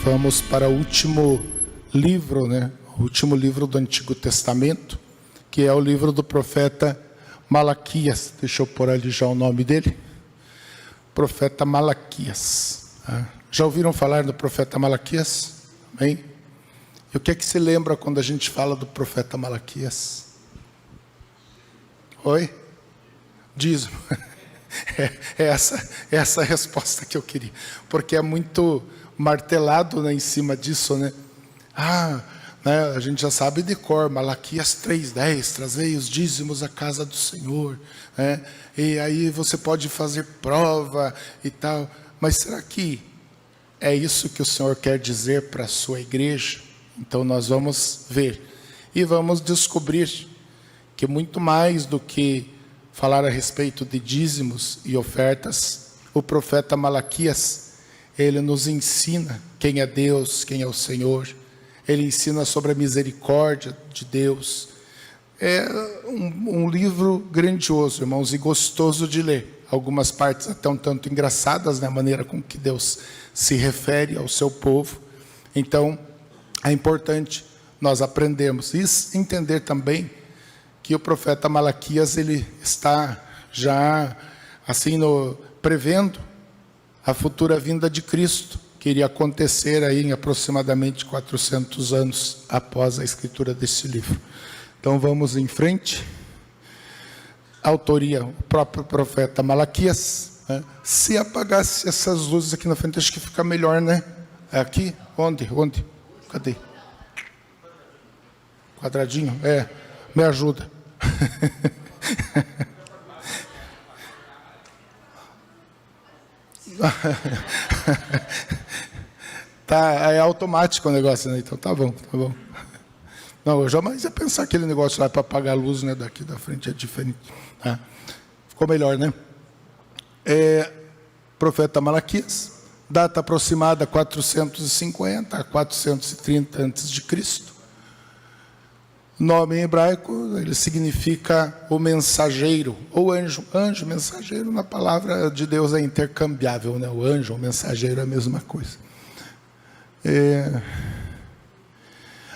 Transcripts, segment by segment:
Vamos para o último livro, O último livro do Antigo Testamento, que é o livro do profeta Malaquias. Deixa eu pôr ali já o nome dele. Profeta Malaquias. Já ouviram falar do profeta Malaquias? Amém? E o que é que se lembra quando a gente fala do profeta Malaquias? Oi? Dízimo. É essa a resposta que eu queria. Porque é muito martelado, em cima disso, a gente já sabe de cor, Malaquias 3:10, trazei os dízimos à casa do Senhor, e aí você pode fazer prova e tal, mas será que é isso que o Senhor quer dizer para a sua igreja? Então nós vamos ver, e vamos descobrir que muito mais do que falar a respeito de dízimos e ofertas, o profeta Malaquias, ele nos ensina quem é Deus, quem é o Senhor. Ele ensina sobre a misericórdia de Deus. É um livro grandioso, irmãos, e gostoso de ler. Algumas partes até um tanto engraçadas, na maneira com que Deus se refere ao seu povo. Então, é importante nós aprendermos e entender também que o profeta Malaquias, ele está já assim prevendo a futura vinda de Cristo, que iria acontecer aí em aproximadamente 400 anos após a escritura desse livro. Então vamos em frente. Autoria, o próprio profeta Malaquias. Se apagasse essas luzes aqui na frente, acho que fica melhor, É aqui? Onde? Cadê? Quadradinho? Me ajuda. Tá, é automático o negócio, Então tá bom. Não, eu jamais ia pensar aquele negócio lá para apagar a luz, daqui da frente é diferente. Ficou melhor, Profeta Malaquias, data aproximada 450 a 430 a.C. Nome em hebraico, ele significa o mensageiro, ou anjo. Anjo, mensageiro, na palavra de Deus é intercambiável, O anjo, o mensageiro é a mesma coisa.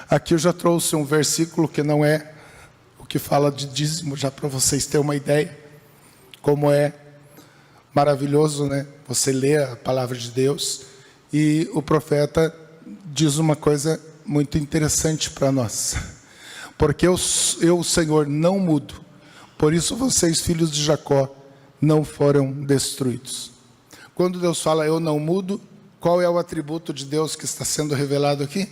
Aqui eu já trouxe um versículo que não é o que fala de dízimo, já para vocês terem uma ideia, como é maravilhoso, Você lê a palavra de Deus, e o profeta diz uma coisa muito interessante para nós. Porque eu, o Senhor, não mudo. Por isso vocês, filhos de Jacó, não foram destruídos. Quando Deus fala, eu não mudo, qual é o atributo de Deus que está sendo revelado aqui?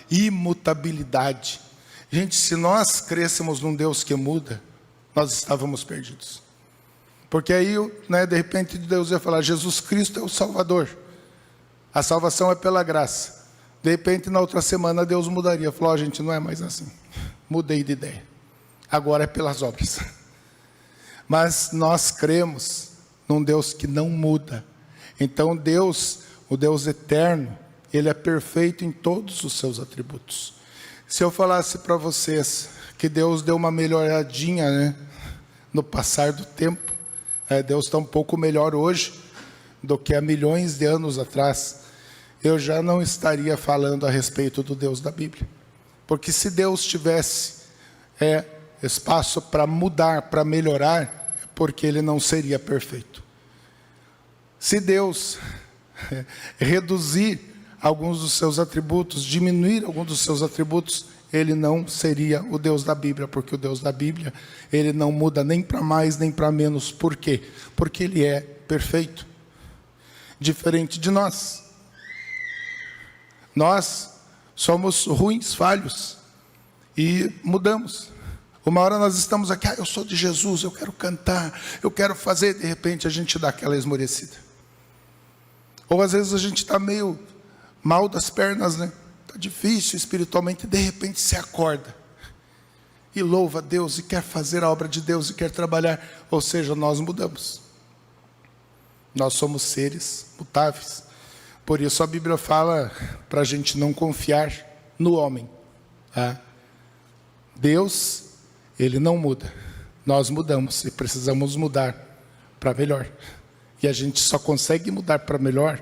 Imutabilidade. Gente, se nós crescêssemos num Deus que muda, nós estávamos perdidos. Porque aí, de repente, Deus ia falar, Jesus Cristo é o Salvador. A salvação é pela graça. De repente, na outra semana, Deus mudaria. Falou, gente, não é mais assim. Mudei de ideia. Agora é pelas obras. Mas nós cremos num Deus que não muda. Então, Deus, o Deus eterno, Ele é perfeito em todos os seus atributos. Se eu falasse para vocês que Deus deu uma melhoradinha, no passar do tempo, Deus está um pouco melhor hoje do que há milhões de anos atrás, eu já não estaria falando a respeito do Deus da Bíblia. Porque se Deus tivesse espaço para mudar, para melhorar, é porque Ele não seria perfeito. Se Deus reduzir alguns dos seus atributos, diminuir alguns dos seus atributos, Ele não seria o Deus da Bíblia, porque o Deus da Bíblia, Ele não muda nem para mais, nem para menos. Por quê? Porque Ele é perfeito. Diferente de nós. Nós somos ruins, falhos, e mudamos. Uma hora nós estamos aqui, eu sou de Jesus, eu quero cantar, eu quero fazer, de repente a gente dá aquela esmorecida. Ou às vezes a gente está meio mal das pernas, Está difícil espiritualmente, de repente se acorda. E louva a Deus, e quer fazer a obra de Deus, e quer trabalhar. Ou seja, nós mudamos. Nós somos seres mutáveis. Por isso a Bíblia fala para a gente não confiar no homem. Tá? Deus, Ele não muda. Nós mudamos e precisamos mudar para melhor. E a gente só consegue mudar para melhor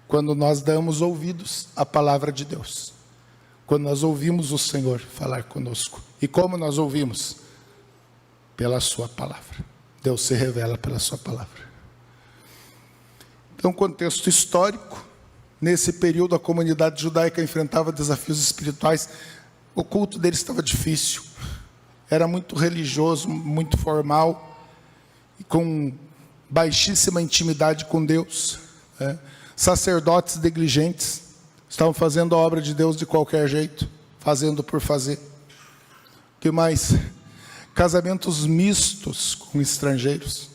quando nós damos ouvidos à palavra de Deus. Quando nós ouvimos o Senhor falar conosco. E como nós ouvimos? Pela sua palavra. Deus se revela pela sua palavra. Então, contexto histórico. Nesse período, a comunidade judaica enfrentava desafios espirituais. O culto deles estava difícil. Era muito religioso, muito formal. E com baixíssima intimidade com Deus. Sacerdotes negligentes. Estavam fazendo a obra de Deus de qualquer jeito. Fazendo por fazer. O que mais? Casamentos mistos com estrangeiros.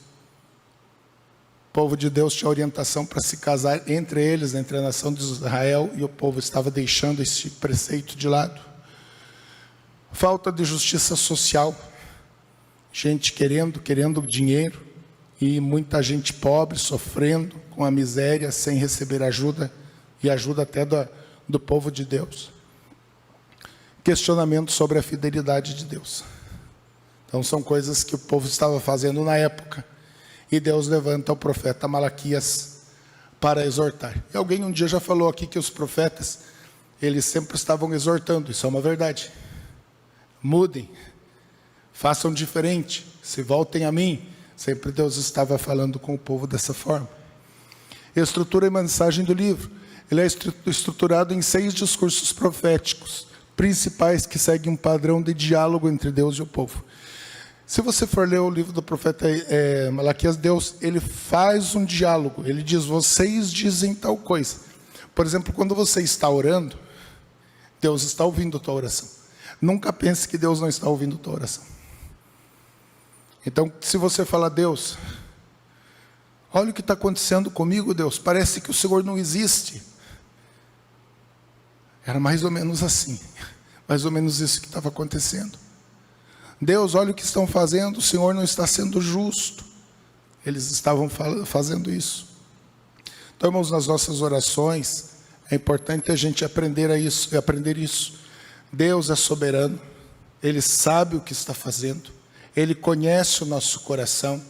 O povo de Deus tinha orientação para se casar entre eles, entre a nação de Israel, e o povo estava deixando esse preceito de lado. Falta de justiça social. Gente querendo dinheiro, e muita gente pobre, sofrendo com a miséria, sem receber ajuda, e ajuda até do povo de Deus. Questionamento sobre a fidelidade de Deus. Então são coisas que o povo estava fazendo na época. E Deus levanta o profeta Malaquias para exortar. E alguém um dia já falou aqui que os profetas, eles sempre estavam exortando. Isso é uma verdade. Mudem. Façam diferente. Se voltem a mim. Sempre Deus estava falando com o povo dessa forma. Estrutura e mensagem do livro. Ele é estruturado em 6 discursos proféticos principais que seguem um padrão de diálogo entre Deus e o povo. Se você for ler o livro do profeta Malaquias, Deus, ele faz um diálogo. Ele diz, vocês dizem tal coisa. Por exemplo, quando você está orando, Deus está ouvindo a tua oração. Nunca pense que Deus não está ouvindo a tua oração. Então, se você fala, Deus, olha o que está acontecendo comigo, Deus, parece que o Senhor não existe. Era mais ou menos assim. Mais ou menos isso que estava acontecendo. Deus, olha o que estão fazendo, o Senhor não está sendo justo. Eles estavam fazendo isso. Então, irmãos, nas nossas orações, é importante a gente aprender isso. Deus é soberano, Ele sabe o que está fazendo, Ele conhece o nosso coração,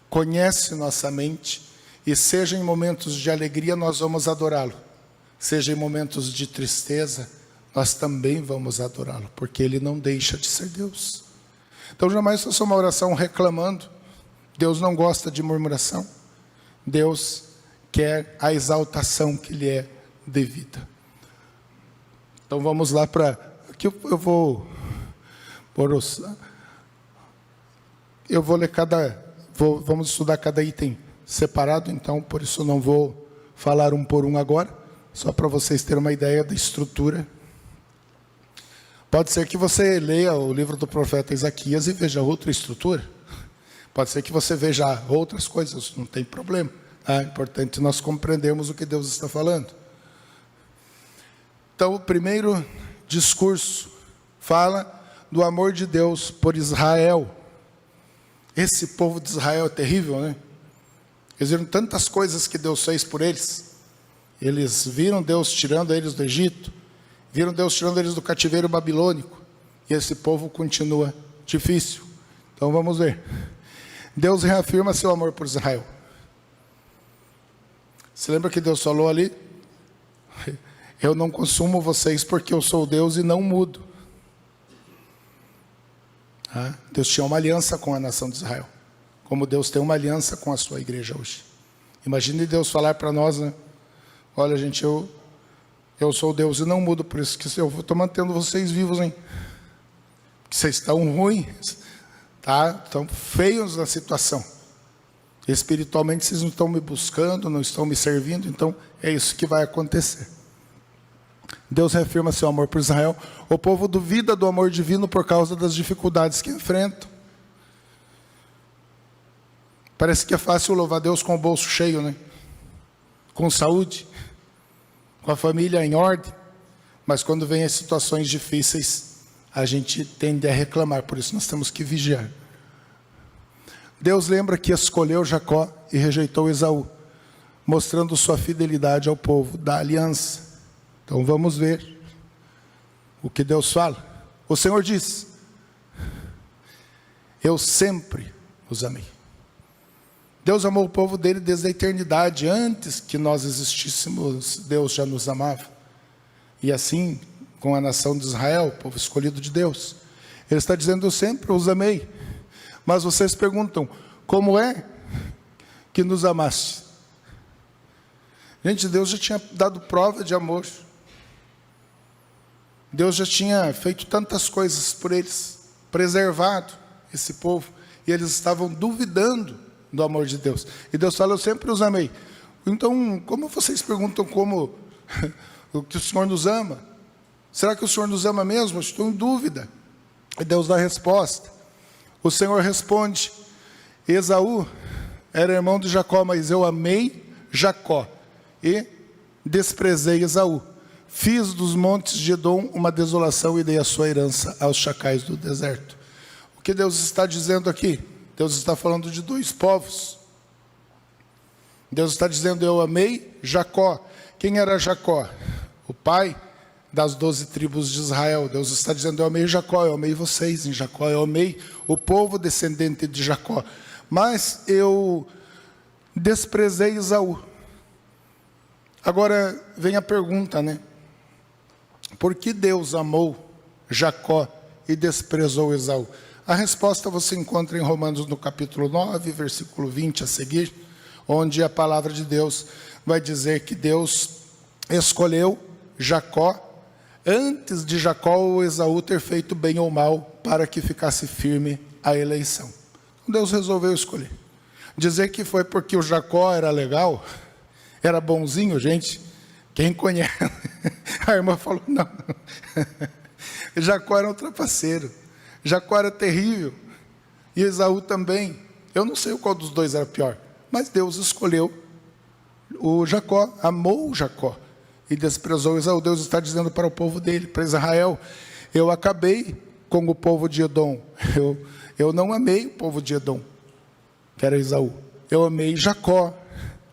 conhece nossa mente, e seja em momentos de alegria, nós vamos adorá-lo. Seja em momentos de tristeza, nós também vamos adorá-lo, porque Ele não deixa de ser Deus. Então, jamais faça uma oração reclamando. Deus não gosta de murmuração. Deus quer a exaltação que lhe é devida. Então, vamos lá para... Aqui eu vou ler vamos estudar cada item separado, então, por isso não vou falar um por um agora, só para vocês terem uma ideia da estrutura. Pode ser que você leia o livro do profeta Isaías e veja outra estrutura. Pode ser que você veja outras coisas, não tem problema. É importante nós compreendermos o que Deus está falando. Então, o primeiro discurso fala do amor de Deus por Israel. Esse povo de Israel é terrível, né? Eles viram tantas coisas que Deus fez por eles. Eles viram Deus tirando eles do Egito. Viram Deus tirando eles do cativeiro babilônico. E esse povo continua difícil. Então vamos ver. Deus reafirma seu amor por Israel. Você lembra que Deus falou ali? Eu não consumo vocês porque eu sou Deus e não mudo. Deus tinha uma aliança com a nação de Israel. Como Deus tem uma aliança com a sua igreja hoje. Imagine Deus falar para nós, né? Olha, gente, eu sou Deus e não mudo, por isso que eu estou mantendo vocês vivos, hein? Porque vocês estão ruins, tá? Estão feios na situação. Espiritualmente vocês não estão me buscando, não estão me servindo, então é isso que vai acontecer. Deus reafirma seu amor por Israel. O povo duvida do amor divino por causa das dificuldades que enfrentam. Parece que é fácil louvar Deus com o bolso cheio, né? Com saúde, com a família em ordem, mas quando vem as situações difíceis, a gente tende a reclamar, por isso nós temos que vigiar. Deus lembra que escolheu Jacó e rejeitou Esaú. mostrando sua fidelidade ao povo da aliança. Então vamos ver o que Deus fala. O Senhor diz: eu sempre os amei. Deus amou o povo dele desde a eternidade. Antes que nós existíssemos, Deus já nos amava. E assim, com a nação de Israel, o povo escolhido de Deus, Ele está dizendo: eu sempre os amei. Mas vocês perguntam: como é que nos amaste? Gente, Deus já tinha dado prova de amor. Deus já tinha feito tantas coisas por eles, preservado esse povo, e eles estavam duvidando do amor de Deus. E Deus fala: eu sempre os amei. Então, como vocês perguntam como o que o Senhor nos ama? Será que o Senhor nos ama mesmo? Eu estou em dúvida. E Deus dá a resposta. O Senhor responde: Esaú era irmão de Jacó, mas eu amei Jacó e desprezei Esaú. Fiz dos montes de Edom uma desolação e dei a sua herança aos chacais do deserto. O que Deus está dizendo aqui? Deus está falando de dois povos. Deus está dizendo: eu amei Jacó. Quem era Jacó? O pai das 12 tribos de Israel. Deus está dizendo: eu amei Jacó, eu amei vocês em Jacó, eu amei o povo descendente de Jacó. Mas eu desprezei Esaú. Agora vem a pergunta, né? Por que Deus amou Jacó e desprezou Esaú? A resposta você encontra em Romanos no capítulo 9, versículo 20 a seguir, onde a palavra de Deus vai dizer que Deus escolheu Jacó antes de Jacó ou Esaú ter feito bem ou mal, para que ficasse firme a eleição. Deus resolveu escolher. Dizer que foi porque o Jacó era legal, era bonzinho, gente, quem conhece? A irmã falou: não. Jacó era um trapaceiro. Jacó era terrível. E Esaú também. Eu não sei qual dos dois era pior. Mas Deus escolheu o Jacó, amou o Jacó e desprezou Esaú. Deus está dizendo para o povo dele, para Israel: eu acabei com o povo de Edom. Eu não amei o povo de Edom, que era Esaú. Eu amei Jacó,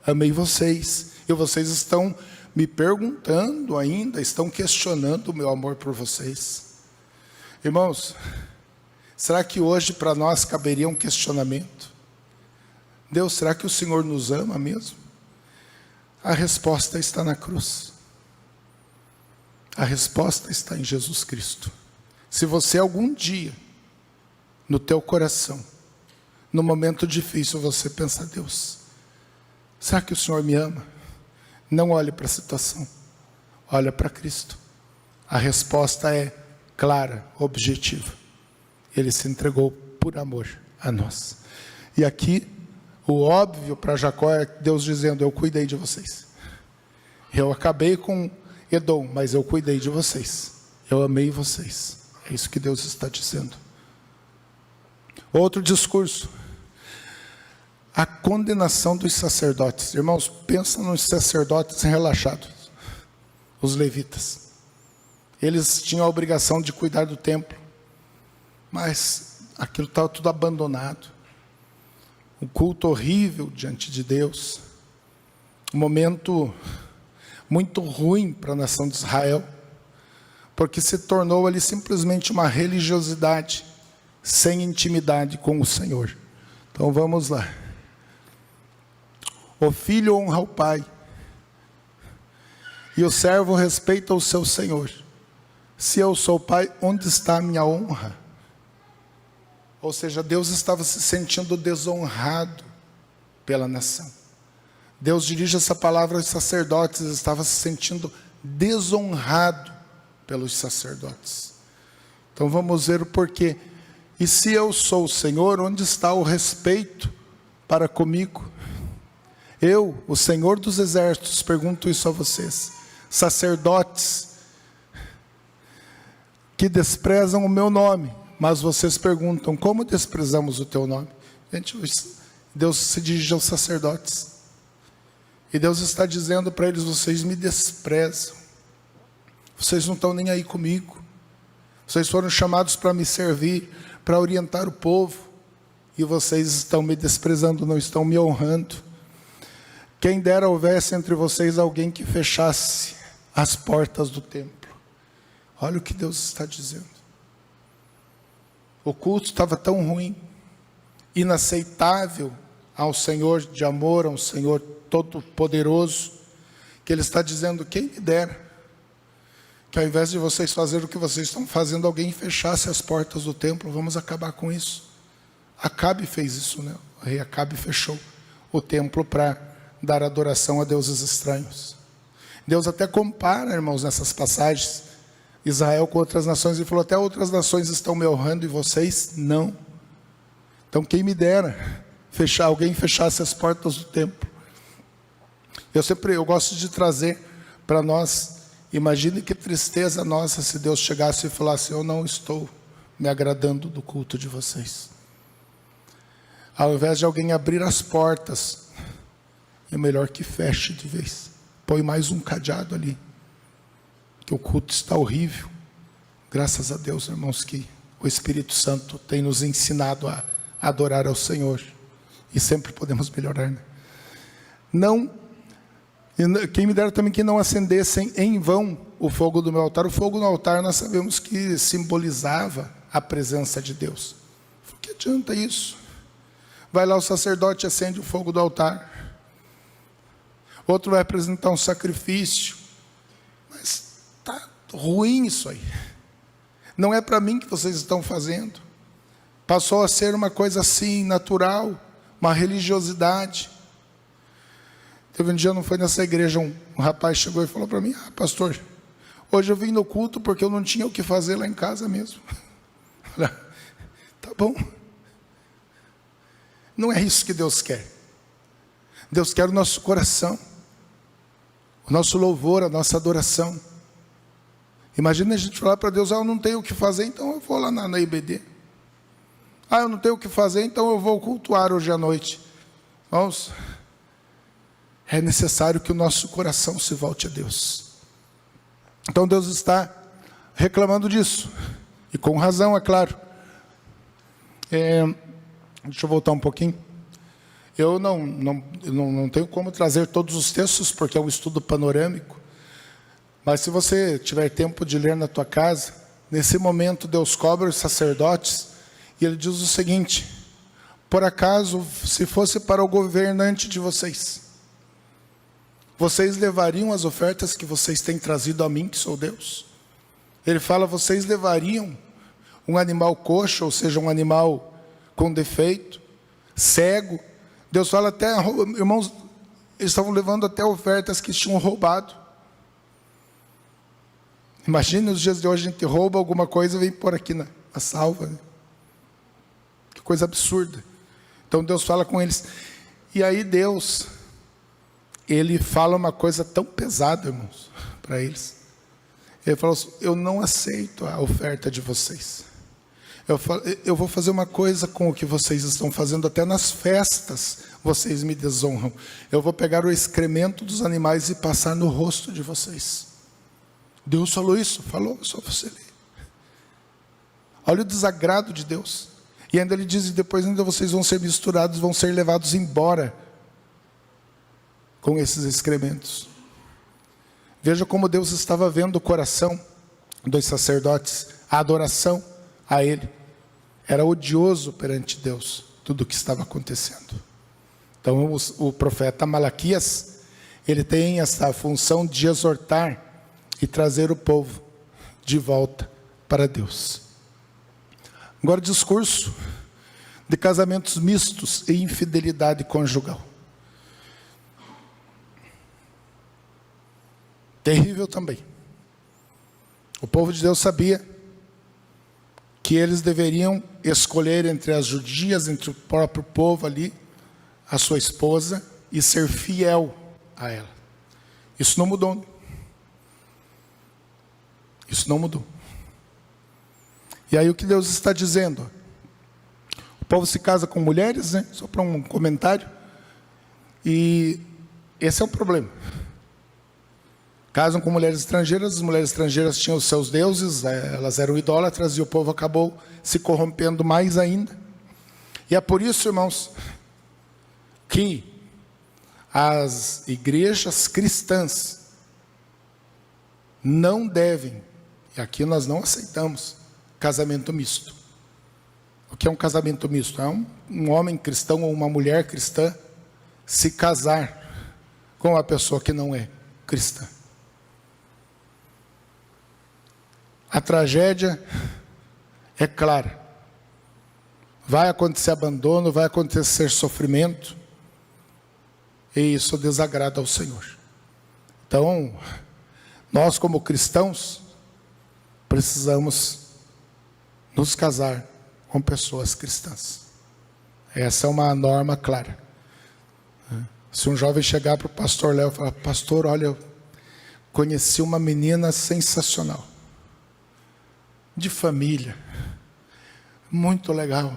amei vocês. E vocês estão me perguntando ainda, estão questionando o meu amor por vocês. Irmãos, será que hoje para nós caberia um questionamento? Deus, será que o Senhor nos ama mesmo? A resposta está na cruz. A resposta está em Jesus Cristo. Se você algum dia, no teu coração, no momento difícil, você pensa: Deus, será que o Senhor me ama? Não olhe para a situação, olha para Cristo. A resposta é clara, objetiva. Ele se entregou por amor a nós. E aqui, o óbvio para Jacó é Deus dizendo: eu cuidei de vocês. Eu acabei com Edom, mas eu cuidei de vocês. Eu amei vocês. É isso que Deus está dizendo. Outro discurso: a condenação dos sacerdotes. Irmãos, pensa nos sacerdotes relaxados, os levitas. Eles tinham a obrigação de cuidar do templo, mas aquilo estava tudo abandonado. Um culto horrível diante de Deus. Um momento muito ruim para a nação de Israel, porque se tornou ali simplesmente uma religiosidade, sem intimidade com o Senhor. Então vamos lá. O filho honra o pai, e o servo respeita o seu senhor. Se eu sou pai, onde está a minha honra? Ou seja, Deus estava se sentindo desonrado pela nação. Deus dirige essa palavra aos sacerdotes, estava se sentindo desonrado pelos sacerdotes. Então vamos ver o porquê. E se eu sou o Senhor, onde está o respeito para comigo? Eu, o Senhor dos exércitos, pergunto isso a vocês, sacerdotes que desprezam o meu nome, mas vocês perguntam: como desprezamos o teu nome? Gente, Deus se dirige aos sacerdotes, e Deus está dizendo para eles: vocês me desprezam, vocês não estão nem aí comigo, vocês foram chamados para me servir, para orientar o povo, e vocês estão me desprezando, não estão me honrando. Quem dera houvesse entre vocês alguém que fechasse as portas do templo. Olha o que Deus está dizendo. O culto estava tão ruim, inaceitável ao Senhor de amor, ao Senhor Todo-Poderoso, que Ele está dizendo: quem me dera que ao invés de vocês fazerem o que vocês estão fazendo, alguém fechasse as portas do templo. Vamos acabar com isso. Acabe fez isso, né? O rei Acabe fechou o templo para dar adoração a deuses estranhos. Deus até compara, irmãos, nessas passagens, Israel com outras nações, e falou: até outras nações estão me honrando e vocês não. Então quem me dera alguém fechasse as portas do templo. Eu gosto de trazer para nós, imagine que tristeza nossa se Deus chegasse e falasse: eu não estou me agradando do culto de vocês. Ao invés de alguém abrir as portas, é melhor que feche de vez. Põe mais um cadeado ali, que o culto está horrível. Graças a Deus, irmãos, que o Espírito Santo tem nos ensinado a adorar ao Senhor. E sempre podemos melhorar, né? Quem me dera também que não acendessem em vão o fogo do meu altar. O fogo no altar nós sabemos que simbolizava a presença de Deus. O que adianta isso? Vai lá o sacerdote e acende o fogo do altar. Outro vai apresentar um sacrifício. Mas está ruim isso aí. Não é para mim que vocês estão fazendo. Passou a ser uma coisa assim, natural, uma religiosidade. Teve um dia, não foi nessa igreja, um rapaz chegou e falou para mim: pastor, hoje eu vim no culto porque eu não tinha o que fazer lá em casa mesmo. Tá bom. Não é isso que Deus quer. Deus quer o nosso coração, o nosso louvor, a nossa adoração. Imagina a gente falar para Deus: eu não tenho o que fazer, então eu vou lá na IBD. Eu não tenho o que fazer, então eu vou cultuar hoje à noite. Vamos. É necessário que o nosso coração se volte a Deus. Então Deus está reclamando disso. E com razão, é claro. Deixa eu voltar um pouquinho. Eu não tenho como trazer todos os textos, porque é um estudo panorâmico. Mas se você tiver tempo de ler na tua casa, nesse momento Deus cobra os sacerdotes, e Ele diz o seguinte: por acaso, se fosse para o governante de vocês, vocês levariam as ofertas que vocês têm trazido a mim, que sou Deus? Ele fala: vocês levariam um animal coxo, ou seja, um animal com defeito, cego? Deus fala até, irmãos, eles estavam levando até ofertas que tinham roubado. Imagine nos dias de hoje, a gente rouba alguma coisa e vem por aqui na salva, né? Que coisa absurda. Então Deus fala com eles. E aí Deus, Ele fala uma coisa tão pesada, irmãos, para eles. Ele falou assim: eu não aceito a oferta de vocês. Eu vou fazer uma coisa com o que vocês estão fazendo. Até nas festas vocês me desonram. Eu vou pegar o excremento dos animais e passar no rosto de vocês. Deus falou isso? Falou, só você ler. Olha o desagrado de Deus. E ainda Ele diz: e depois ainda vocês vão ser misturados, vão ser levados embora com esses excrementos. Veja como Deus estava vendo o coração dos sacerdotes. A adoração a Ele era odioso perante Deus, tudo o que estava acontecendo. Então o profeta Malaquias, ele tem essa função de exortar e trazer o povo de volta para Deus. Agora, discurso de casamentos mistos e infidelidade conjugal. Terrível também. O povo de Deus sabia que eles deveriam escolher entre as judias, entre o próprio povo ali, a sua esposa, e ser fiel a ela. Isso não mudou. Isso não mudou. E aí o que Deus está dizendo? O povo se casa com mulheres, né? Só para um comentário. E esse é o problema. Casam com mulheres estrangeiras, as mulheres estrangeiras tinham os seus deuses, elas eram idólatras, e o povo acabou se corrompendo mais ainda. E é por isso, irmãos, que as igrejas cristãs não devem, e aqui nós não aceitamos, casamento misto. O que é um casamento misto? É um homem cristão ou uma mulher cristã se casar com uma pessoa que não é cristã. A tragédia é clara. Vai acontecer abandono, vai acontecer sofrimento, e isso desagrada ao Senhor. Então, nós como cristãos, precisamos nos casar com pessoas cristãs. Essa é uma norma clara. Se um jovem chegar para o pastor Léo e falar: pastor, olha, eu conheci uma menina sensacional, de família, muito legal,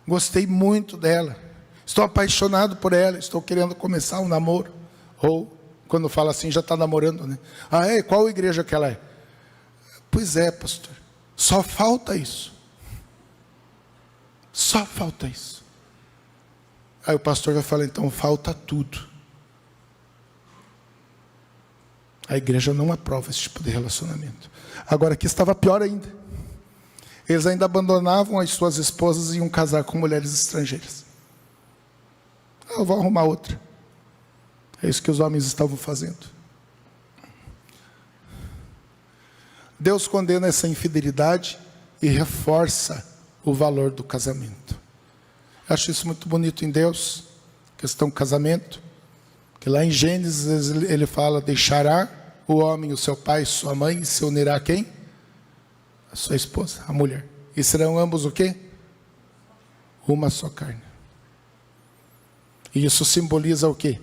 gostei muito dela, estou apaixonado por ela, estou querendo começar um namoro. Ou, quando fala assim, já está namorando, né? Ah, é? Qual igreja que ela é? Pois é, pastor, só falta isso. Só falta isso. Aí o pastor vai falar: então falta tudo. A igreja não aprova esse tipo de relacionamento. Agora, aqui estava pior ainda. Eles ainda abandonavam as suas esposas e iam casar com mulheres estrangeiras. Eu vou arrumar outra. É isso que os homens estavam fazendo. Deus condena essa infidelidade e reforça o valor do casamento. Eu acho isso muito bonito em Deus, questão do casamento, que lá em Gênesis ele fala: deixará o homem o seu pai e sua mãe, e se unirá a quem? A sua esposa, a mulher. E serão ambos o quê? Uma só carne. E isso simboliza o quê?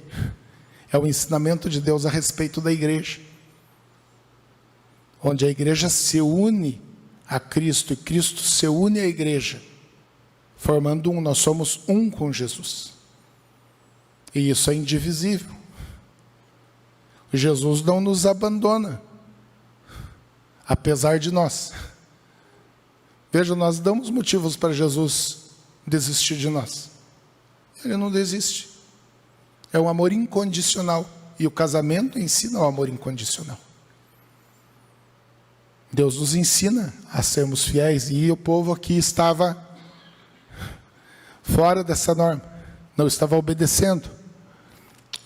É o ensinamento de Deus a respeito da igreja, onde a igreja se une a Cristo e Cristo se une à igreja, formando um. Nós somos um com Jesus, e isso é indivisível. Jesus não nos abandona, apesar de nós. Veja, nós damos motivos para Jesus desistir de nós. Ele não desiste. É um amor incondicional, e o casamento ensina o amor incondicional. Deus nos ensina a sermos fiéis, e o povo aqui estava fora dessa norma, não estava obedecendo.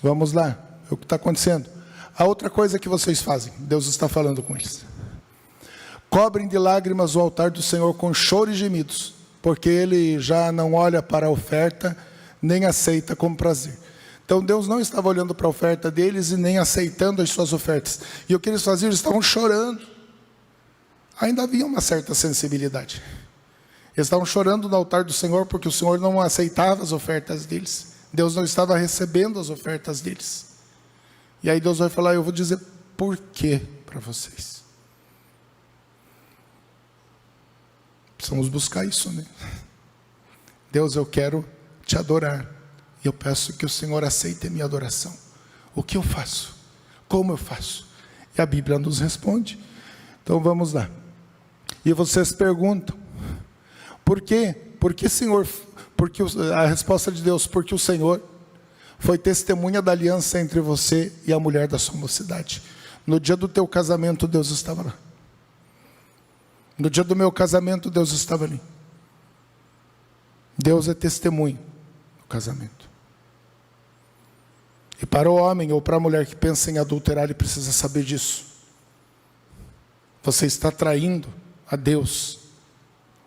Vamos lá, é o que está acontecendo. A outra coisa que vocês fazem, Deus está falando com eles: cobrem de lágrimas o altar do Senhor com choro e gemidos, porque Ele já não olha para a oferta, nem aceita com prazer. Então Deus não estava olhando para a oferta deles e nem aceitando as suas ofertas. E o que eles faziam? Eles estavam chorando. Ainda havia uma certa sensibilidade. Eles estavam chorando no altar do Senhor porque o Senhor não aceitava as ofertas deles. Deus não estava recebendo as ofertas deles. E aí Deus vai falar: eu vou dizer por quê para vocês. Precisamos buscar isso, né? Deus, eu quero te adorar, e eu peço que o Senhor aceite a minha adoração. O que eu faço? Como eu faço? E a Bíblia nos responde. Então vamos lá. E vocês perguntam: por quê? Porque Senhor, porque a resposta de Deus: porque o Senhor foi testemunha da aliança entre você e a mulher da sua mocidade. No dia do teu casamento, Deus estava lá. No dia do meu casamento, Deus estava ali. Deus é testemunho do casamento. E para o homem ou para a mulher que pensa em adulterar, ele precisa saber disso. Você está traindo a Deus.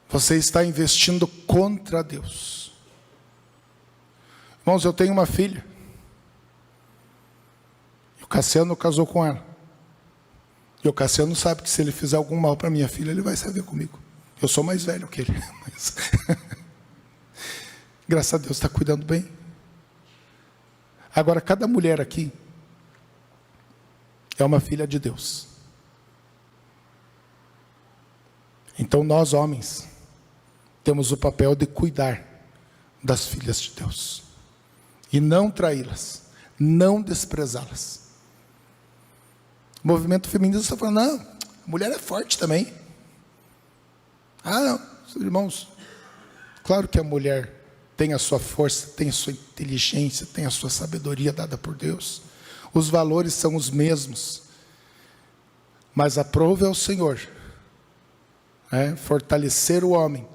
Você está investindo contra Deus. Irmãos, eu tenho uma filha. E o Cassiano casou com ela. E o Cassiano sabe que se ele fizer algum mal para minha filha, ele vai saber comigo. Eu sou mais velho que ele. Mas graças a Deus está cuidando bem. Agora, cada mulher aqui é uma filha de Deus. Então nós, homens, temos o papel de cuidar das filhas de Deus. E não traí-las, não desprezá-las. O movimento feminista está falando: não, a mulher é forte também. Ah, não, irmãos, claro que a mulher tem a sua força, tem a sua inteligência, tem a sua sabedoria dada por Deus. Os valores são os mesmos. Mas aprove ao Senhor fortalecer o homem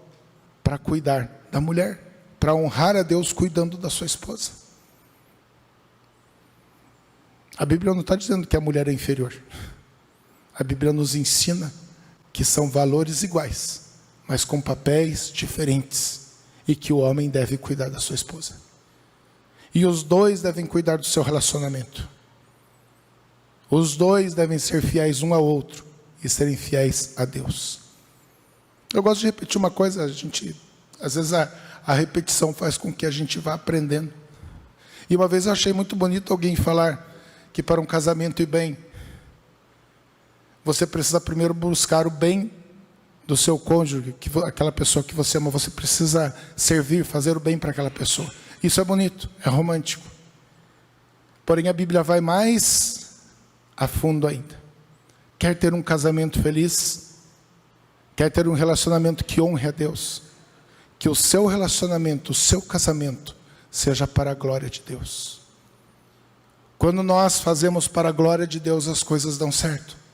para cuidar da mulher, para honrar a Deus cuidando da sua esposa. A Bíblia não está dizendo que a mulher é inferior. A Bíblia nos ensina que são valores iguais, mas com papéis diferentes, e que o homem deve cuidar da sua esposa. E os dois devem cuidar do seu relacionamento. Os dois devem ser fiéis um ao outro e serem fiéis a Deus. Eu gosto de repetir uma coisa, às vezes a repetição faz com que a gente vá aprendendo. E uma vez eu achei muito bonito alguém falar que para um casamento ir bem, você precisa primeiro buscar o bem do seu cônjuge, aquela pessoa que você ama. Você precisa servir, fazer o bem para aquela pessoa. Isso é bonito, é romântico. Porém a Bíblia vai mais a fundo ainda. Quer ter um casamento feliz? Quer ter um relacionamento que honre a Deus? Que o seu relacionamento, o seu casamento, seja para a glória de Deus. Quando nós fazemos para a glória de Deus, as coisas dão certo.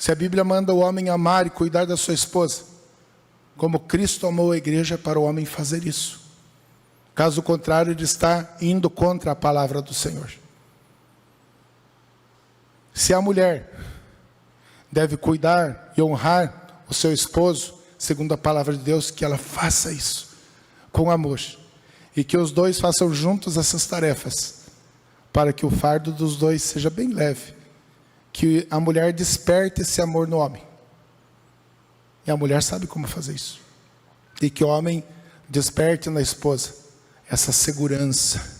Se a Bíblia manda o homem amar e cuidar da sua esposa, como Cristo amou a igreja, para o homem fazer isso. Caso contrário, ele está indo contra a palavra do Senhor. Se a mulher deve cuidar e honrar o seu esposo, segundo a palavra de Deus, que ela faça isso com amor. E que os dois façam juntos essas tarefas, para que o fardo dos dois seja bem leve. Que a mulher desperte esse amor no homem. E a mulher sabe como fazer isso. E que o homem desperte na esposa essa segurança,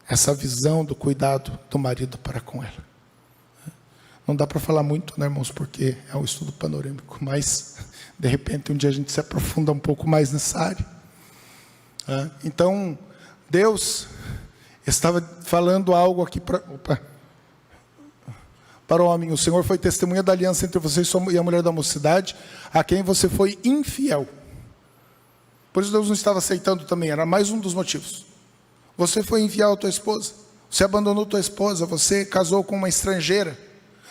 essa visão do cuidado do marido para com ela. Não dá para falar muito, né, irmãos, porque é um estudo panorâmico, mas de repente um dia a gente se aprofunda um pouco mais nessa área. Então, Deus estava falando algo aqui para o homem. O Senhor foi testemunha da aliança entre você e a mulher da mocidade, a quem você foi infiel. Por isso Deus não estava aceitando também, era mais um dos motivos. Você foi infiel à tua esposa, você abandonou tua esposa, você casou com uma estrangeira,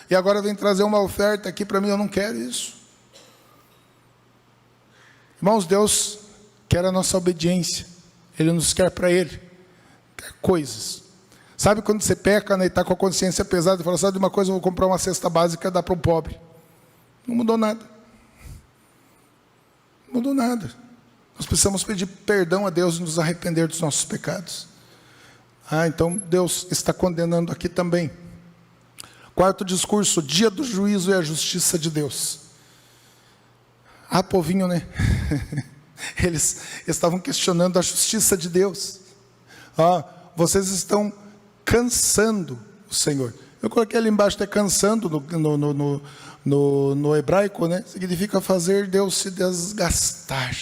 e agora vem trazer uma oferta aqui para mim. Eu não quero isso. Irmãos, Deus quer a nossa obediência. Ele nos quer para Ele. Quer coisas. Sabe quando você peca, né, e está com a consciência pesada e fala, sabe de uma coisa, eu vou comprar uma cesta básica e dar para o pobre. Não mudou nada. Não mudou nada. Nós precisamos pedir perdão a Deus e nos arrepender dos nossos pecados. Então Deus está condenando aqui também. Quarto discurso, o dia do juízo e a justiça de Deus. Povinho, né? Eles estavam questionando a justiça de Deus. Vocês estão cansando o Senhor. Eu coloquei ali embaixo, até cansando no hebraico, né? Significa fazer Deus se desgastar.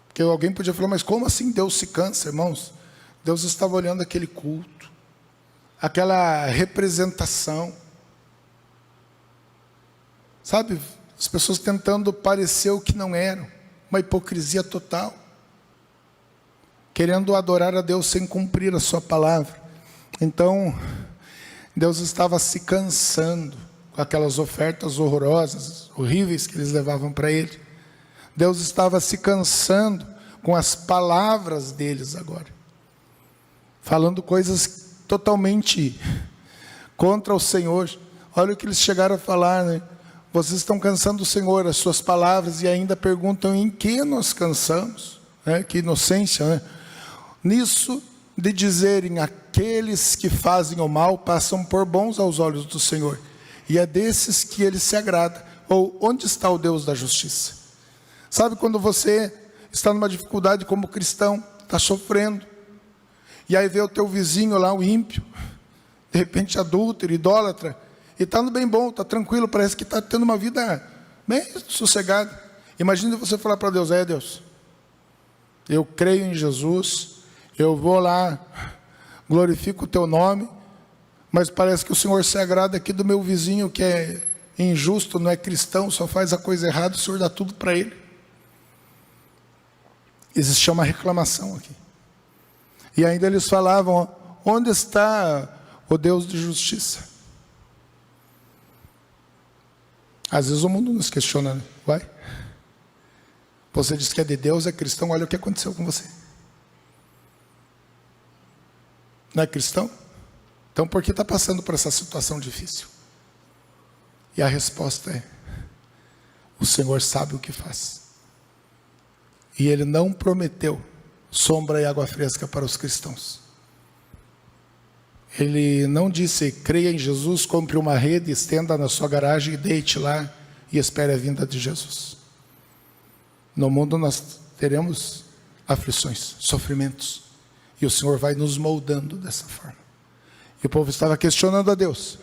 Porque alguém podia falar, mas como assim Deus se cansa, irmãos? Deus estava olhando aquele culto, aquela representação, sabe, as pessoas tentando parecer o que não eram, uma hipocrisia total, querendo adorar a Deus sem cumprir a sua palavra. Então Deus estava se cansando com aquelas ofertas horrorosas, horríveis que eles levavam para Ele. Deus estava se cansando com as palavras deles agora, falando coisas totalmente contra o Senhor. Olha o que eles chegaram a falar, né? Vocês estão cansando o Senhor, as suas palavras, e ainda perguntam em que nós cansamos, né? Que inocência, né? Nisso de dizerem, aqueles que fazem o mal passam por bons aos olhos do Senhor, e é desses que Ele se agrada. Ou, onde está o Deus da justiça? Sabe quando você está numa dificuldade como cristão, está sofrendo, e aí vê o teu vizinho lá, o ímpio, de repente adúltero, idólatra, e está no bem bom, está tranquilo, parece que está tendo uma vida bem sossegada. Imagina você falar para Deus, Deus, eu creio em Jesus, eu vou lá, glorifico o teu nome, mas parece que o Senhor se agrada aqui do meu vizinho que é injusto, não é cristão, só faz a coisa errada, o Senhor dá tudo para ele. existia uma reclamação aqui. E ainda eles falavam: onde está o Deus de justiça? Às vezes o mundo nos questiona, né? Vai. Você diz que é de Deus, é cristão, olha o que aconteceu com você. Não é cristão? Então por que está passando por essa situação difícil? E a resposta é: o Senhor sabe o que faz. E Ele não prometeu sombra e água fresca para os cristãos. Ele não disse: creia em Jesus, compre uma rede, estenda na sua garagem e deite lá e espere a vinda de Jesus. No mundo nós teremos aflições, sofrimentos, e o Senhor vai nos moldando dessa forma. E o povo estava questionando a Deus: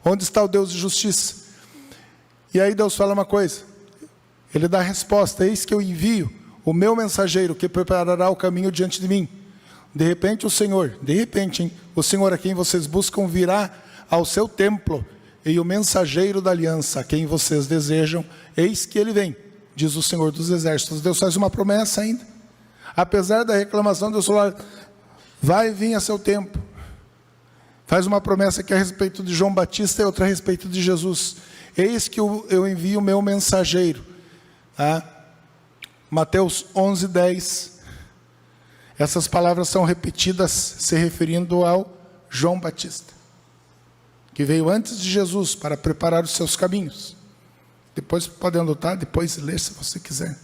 onde está o Deus de justiça? E aí Deus fala uma coisa, Ele dá a resposta: eis que eu envio o meu mensageiro, que preparará o caminho diante de mim. De repente o Senhor, o Senhor a quem vocês buscam virá ao seu templo, e o mensageiro da aliança a quem vocês desejam, eis que ele vem, diz o Senhor dos exércitos. Deus faz uma promessa ainda. Apesar da reclamação, Deus fala: vai vir a seu tempo. Faz uma promessa que é a respeito de João Batista e outra a respeito de Jesus. Eis que eu envio o meu mensageiro. Mateus 11:10. Essas palavras são repetidas se referindo ao João Batista, que veio antes de Jesus para preparar os seus caminhos. Depois pode anotar, depois ler se você quiser.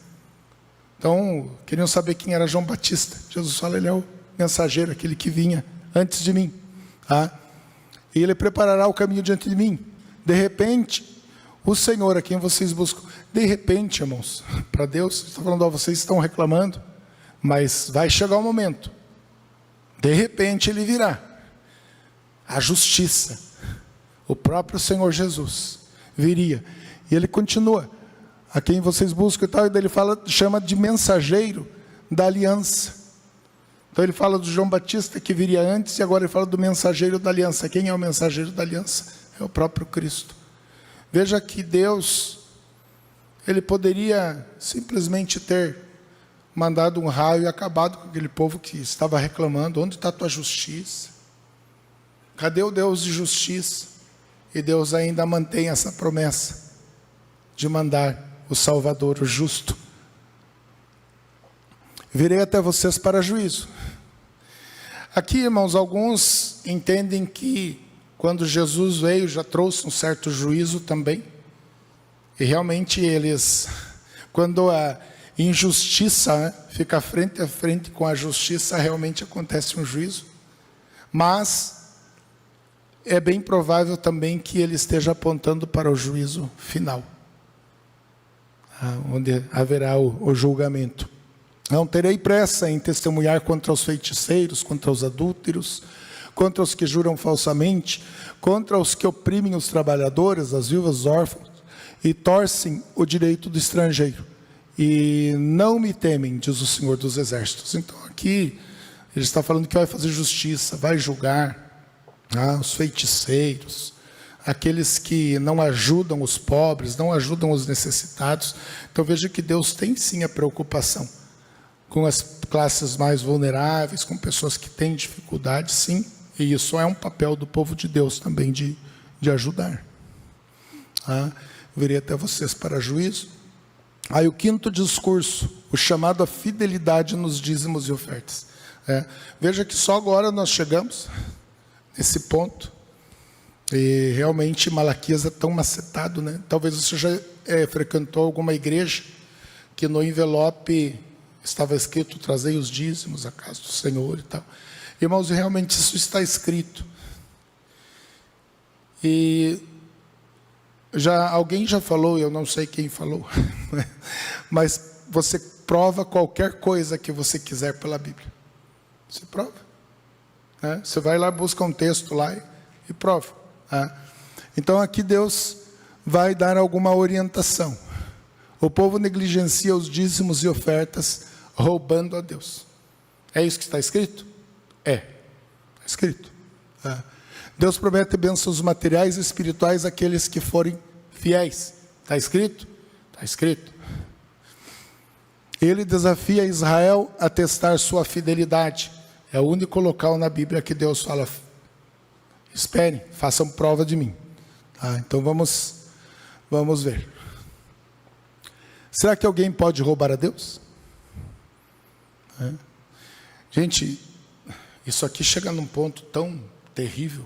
Então, queriam saber quem era João Batista. Jesus fala: ele é o mensageiro, aquele que vinha antes de mim. E ele preparará o caminho diante de mim. De repente, o Senhor a quem vocês buscam. De repente, irmãos, para Deus, está falando: vocês estão reclamando, mas vai chegar o momento. De repente Ele virá. A justiça. O próprio Senhor Jesus viria. E Ele continua: a quem vocês buscam e tal. E daí Ele chama de mensageiro da aliança. Então Ele fala do João Batista que viria antes, e agora Ele fala do mensageiro da aliança. Quem é o mensageiro da aliança? É o próprio Cristo. Veja que Deus, Ele poderia simplesmente ter mandado um raio e acabado com aquele povo que estava reclamando: onde está a tua justiça? Cadê o Deus de justiça? E Deus ainda mantém essa promessa de mandar o Salvador, o justo. Virei até vocês para juízo. Aqui, irmãos, alguns entendem que quando Jesus veio já trouxe um certo juízo também. E realmente eles, quando a injustiça fica frente a frente com a justiça, realmente acontece um juízo. Mas é bem provável também que ele esteja apontando para o juízo final, onde haverá o julgamento. Não terei pressa em testemunhar contra os feiticeiros, contra os adúlteros, contra os que juram falsamente, contra os que oprimem os trabalhadores, as viúvas, os órfãos, e torcem o direito do estrangeiro. E não me temem, diz o Senhor dos exércitos. Então aqui ele está falando que vai fazer justiça, vai julgar os feiticeiros, aqueles que não ajudam os pobres, não ajudam os necessitados. Então veja que Deus tem sim a preocupação com as classes mais vulneráveis, com pessoas que têm dificuldade, sim. E isso é um papel do povo de Deus também, de ajudar. Virei até vocês para juízo. Aí o quinto discurso, o chamado à fidelidade nos dízimos e ofertas. Veja que só agora nós chegamos nesse ponto. E realmente Malaquias é tão macetado, né? Talvez você já frequentou alguma igreja que no envelope estava escrito: trazei os dízimos à casa do Senhor e tal. Irmãos, realmente isso está escrito. E alguém já falou, eu não sei quem falou, mas você prova qualquer coisa que você quiser pela Bíblia. Você prova. Você vai lá, busca um texto lá e prova. Então aqui Deus vai dar alguma orientação. O povo negligencia os dízimos e ofertas, roubando a Deus. É isso que está escrito? Está escrito. Deus promete bênçãos materiais e espirituais àqueles que forem fiéis. Está escrito? Está escrito. Ele desafia Israel a testar sua fidelidade. É o único local na Bíblia que Deus fala: esperem, façam prova de mim. Tá? Então vamos ver. Será que alguém pode roubar a Deus? Gente, isso aqui chega num ponto tão terrível,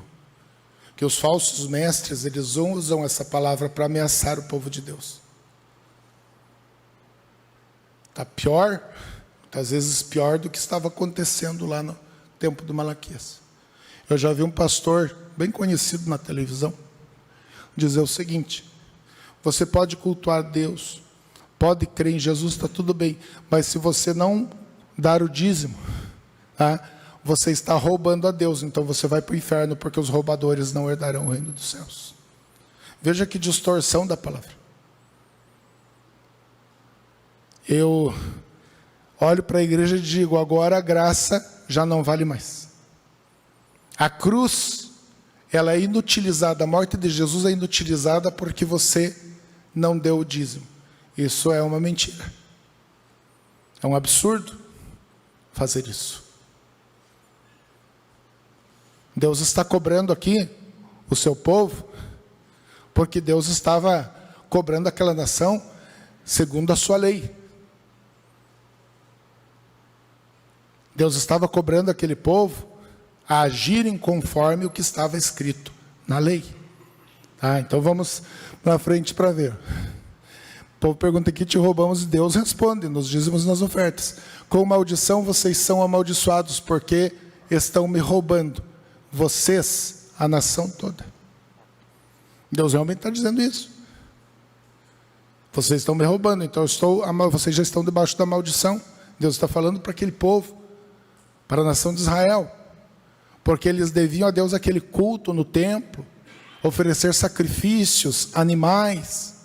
que os falsos mestres, eles usam essa palavra para ameaçar o povo de Deus. Está pior, muitas vezes pior do que estava acontecendo lá no tempo do Malaquias. Eu já vi um pastor bem conhecido na televisão dizer o seguinte: você pode cultuar Deus, pode crer em Jesus, está tudo bem, mas se você não dar o dízimo, tá, você está roubando a Deus, então você vai para o inferno, porque os roubadores não herdarão o reino dos céus. Veja que distorção da palavra. Eu olho para a igreja e digo: agora a graça já não vale mais. A cruz, ela é inutilizada, a morte de Jesus é inutilizada porque você não deu o dízimo. Isso é uma mentira. É um absurdo fazer isso. Deus está cobrando aqui o seu povo, porque Deus estava cobrando aquela nação segundo a sua lei. Deus estava cobrando aquele povo a agirem conforme o que estava escrito na lei. Tá? Então vamos para frente para ver. O povo pergunta aqui: te roubamos? E Deus responde nos dízimos e nas ofertas: com maldição vocês são amaldiçoados, porque estão me roubando, vocês, a nação toda. Deus realmente está dizendo isso. Vocês estão me roubando, então vocês já estão debaixo da maldição. Deus está falando para aquele povo, para a nação de Israel, porque eles deviam a Deus aquele culto no templo, oferecer sacrifícios, animais.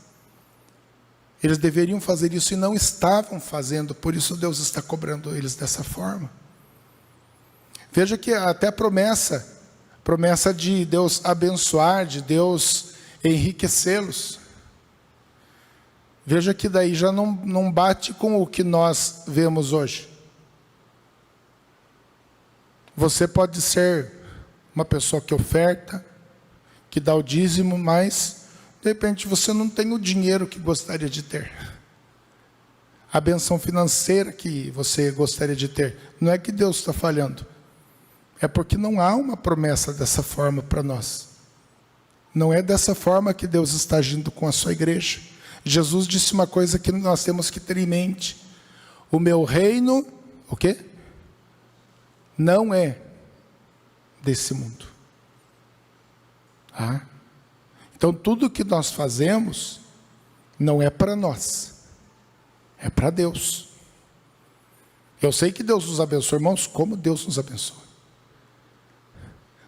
Eles deveriam fazer isso e não estavam fazendo, por isso Deus está cobrando eles dessa forma. Veja que até a promessa de Deus abençoar, de Deus enriquecê-los, veja que daí já não bate com o que nós vemos hoje. Você pode ser uma pessoa que oferta, que dá o dízimo, mas de repente você não tem o dinheiro que gostaria de ter. A bênção financeira que você gostaria de ter. Não é que Deus está falhando. É porque não há uma promessa dessa forma para nós. Não é dessa forma que Deus está agindo com a sua igreja. Jesus disse uma coisa que nós temos que ter em mente: o meu reino, o quê? Não é desse mundo. Então tudo que nós fazemos não é para nós, é para Deus. Eu sei que Deus nos abençoa, irmãos, como Deus nos abençoa.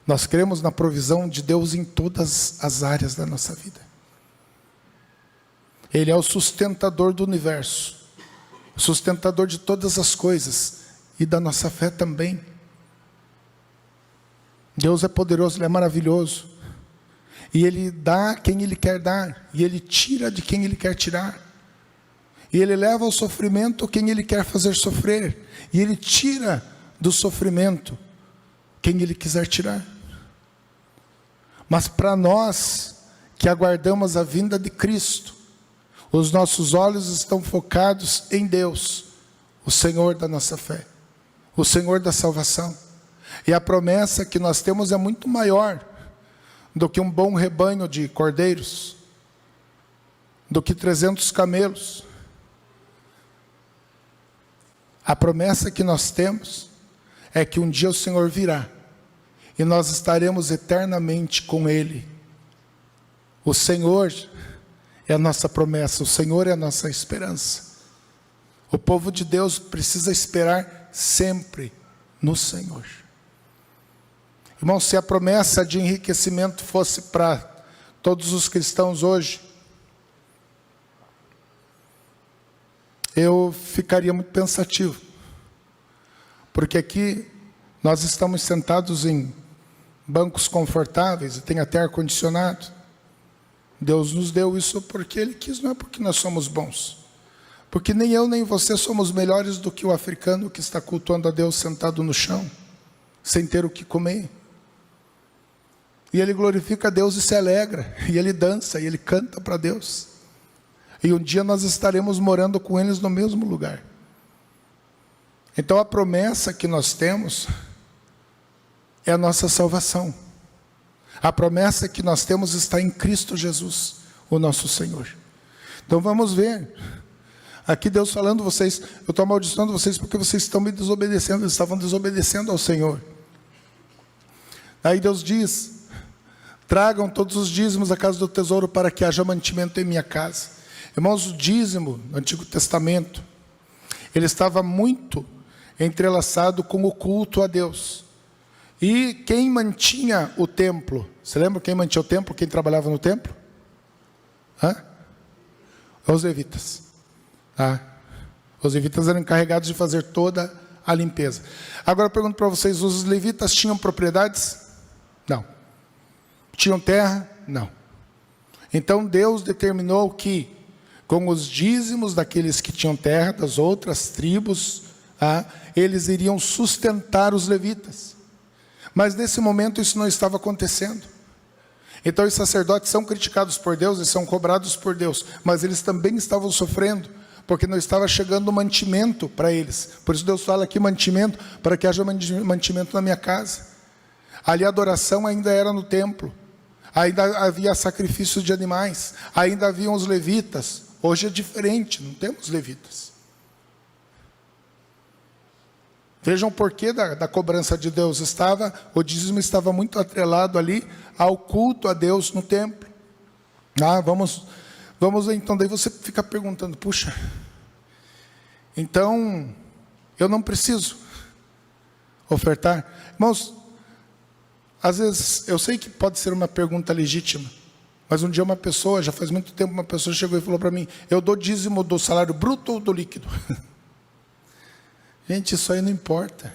Nós cremos na provisão de Deus em todas as áreas da nossa vida. Ele é o sustentador do universo, sustentador de todas as coisas e da nossa fé também. Deus é poderoso, Ele é maravilhoso. E Ele dá a quem Ele quer dar, e Ele tira de quem Ele quer tirar. E Ele leva ao sofrimento quem Ele quer fazer sofrer, e Ele tira do sofrimento quem Ele quiser tirar. Mas para nós que aguardamos a vinda de Cristo, os nossos olhos estão focados em Deus, o Senhor da nossa fé, o Senhor da salvação. E a promessa que nós temos é muito maior do que um bom rebanho de cordeiros, do que 300 camelos. A promessa que nós temos é que um dia o Senhor virá e nós estaremos eternamente com Ele. O Senhor é a nossa promessa, o Senhor é a nossa esperança. O povo de Deus precisa esperar sempre no Senhor. Irmão, se a promessa de enriquecimento fosse para todos os cristãos hoje, eu ficaria muito pensativo. Porque aqui nós estamos sentados em bancos confortáveis e tem até ar-condicionado. Deus nos deu isso porque Ele quis, não é porque nós somos bons, Porque nem eu nem você somos melhores do que o africano que está cultuando a Deus sentado no chão, sem ter o que comer. E ele glorifica a Deus e se alegra, e ele dança, e ele canta para Deus. E um dia nós estaremos morando com eles no mesmo lugar. Então a promessa que nós temos é a nossa salvação. A promessa que nós temos está em Cristo Jesus, o nosso Senhor. Então vamos ver. Aqui Deus falando, vocês, eu estou amaldiçoando vocês porque vocês estão me desobedecendo, eles estavam desobedecendo ao Senhor. Aí Deus diz: tragam todos os dízimos à casa do tesouro para que haja mantimento em minha casa. Irmãos, o dízimo no Antigo Testamento, ele estava muito entrelaçado com o culto a Deus. E quem mantinha o templo? Você lembra quem mantinha o templo? Quem trabalhava no templo? Os levitas. Os levitas eram encarregados de fazer toda a limpeza. Agora eu pergunto para vocês, os levitas tinham propriedades? Não. Tinham terra? Não. Então Deus determinou que, com os dízimos daqueles que tinham terra, das outras tribos, eles iriam sustentar os levitas. Mas nesse momento isso não estava acontecendo. Então os sacerdotes são criticados por Deus e são cobrados por Deus, mas eles também estavam sofrendo, porque não estava chegando mantimento para eles. Por isso Deus fala aqui mantimento, para que haja mantimento na minha casa. Ali a adoração ainda era no templo, ainda havia sacrifício de animais, ainda haviam os levitas. Hoje é diferente, não temos levitas. Vejam o porquê da cobrança de Deus. O dízimo estava muito atrelado ali ao culto a Deus no templo. Vamos ver então, daí você fica perguntando, puxa, então eu não preciso ofertar? Irmãos, às vezes, eu sei que pode ser uma pergunta legítima, mas um dia uma pessoa, já faz muito tempo, uma pessoa chegou e falou para mim: eu dou dízimo do salário bruto ou do líquido? Gente, isso aí não importa.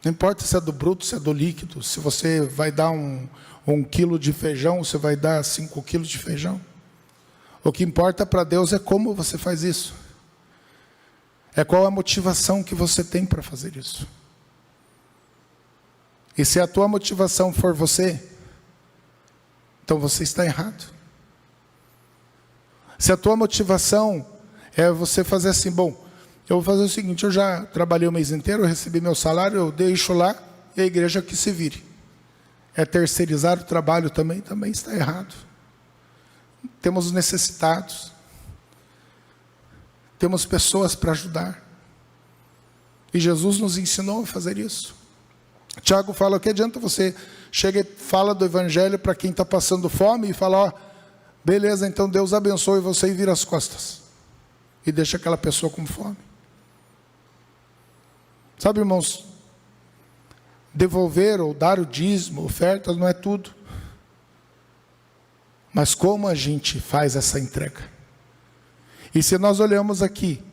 Não importa se é do bruto, se é do líquido, se você vai dar um quilo de feijão, você vai dar 5 quilos de feijão. O que importa para Deus é como você faz isso. É qual a motivação que você tem para fazer isso. E se a tua motivação for você, então você está errado. Se a tua motivação é você fazer assim, bom, eu vou fazer o seguinte, eu já trabalhei o mês inteiro, eu recebi meu salário, eu deixo lá, e a igreja que se vire. É terceirizar o trabalho também está errado. Temos necessitados. Temos pessoas para ajudar. E Jesus nos ensinou a fazer isso. Tiago fala, o que adianta você chega e fala do evangelho para quem está passando fome e fala, beleza, então Deus abençoe você e vira as costas. E deixa aquela pessoa com fome. Sabe, irmãos, devolver ou dar o dízimo, ofertas, não é tudo. Mas como a gente faz essa entrega? E se nós olhamos aqui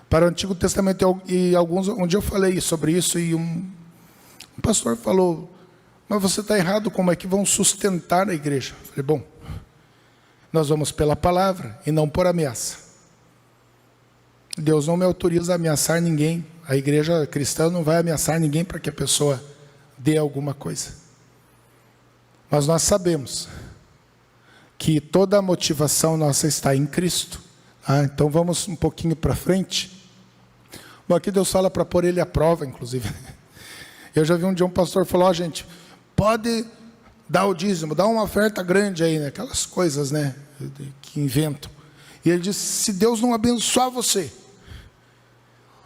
para o Antigo Testamento, e alguns, um dia eu falei sobre isso, e um pastor falou, mas você está errado, como é que vão sustentar a igreja? Eu falei, bom, nós vamos pela palavra e não por ameaça. Deus não me autoriza a ameaçar ninguém. A igreja cristã não vai ameaçar ninguém para que a pessoa dê alguma coisa. Mas nós sabemos que toda a motivação nossa está em Cristo. Então vamos um pouquinho para frente. Bom, aqui Deus fala para pôr ele à prova, inclusive. Eu já vi um dia um pastor falar, gente, pode dar o dízimo, dá uma oferta grande aí, né? Aquelas coisas, né, que inventam. E ele disse, se Deus não abençoar você,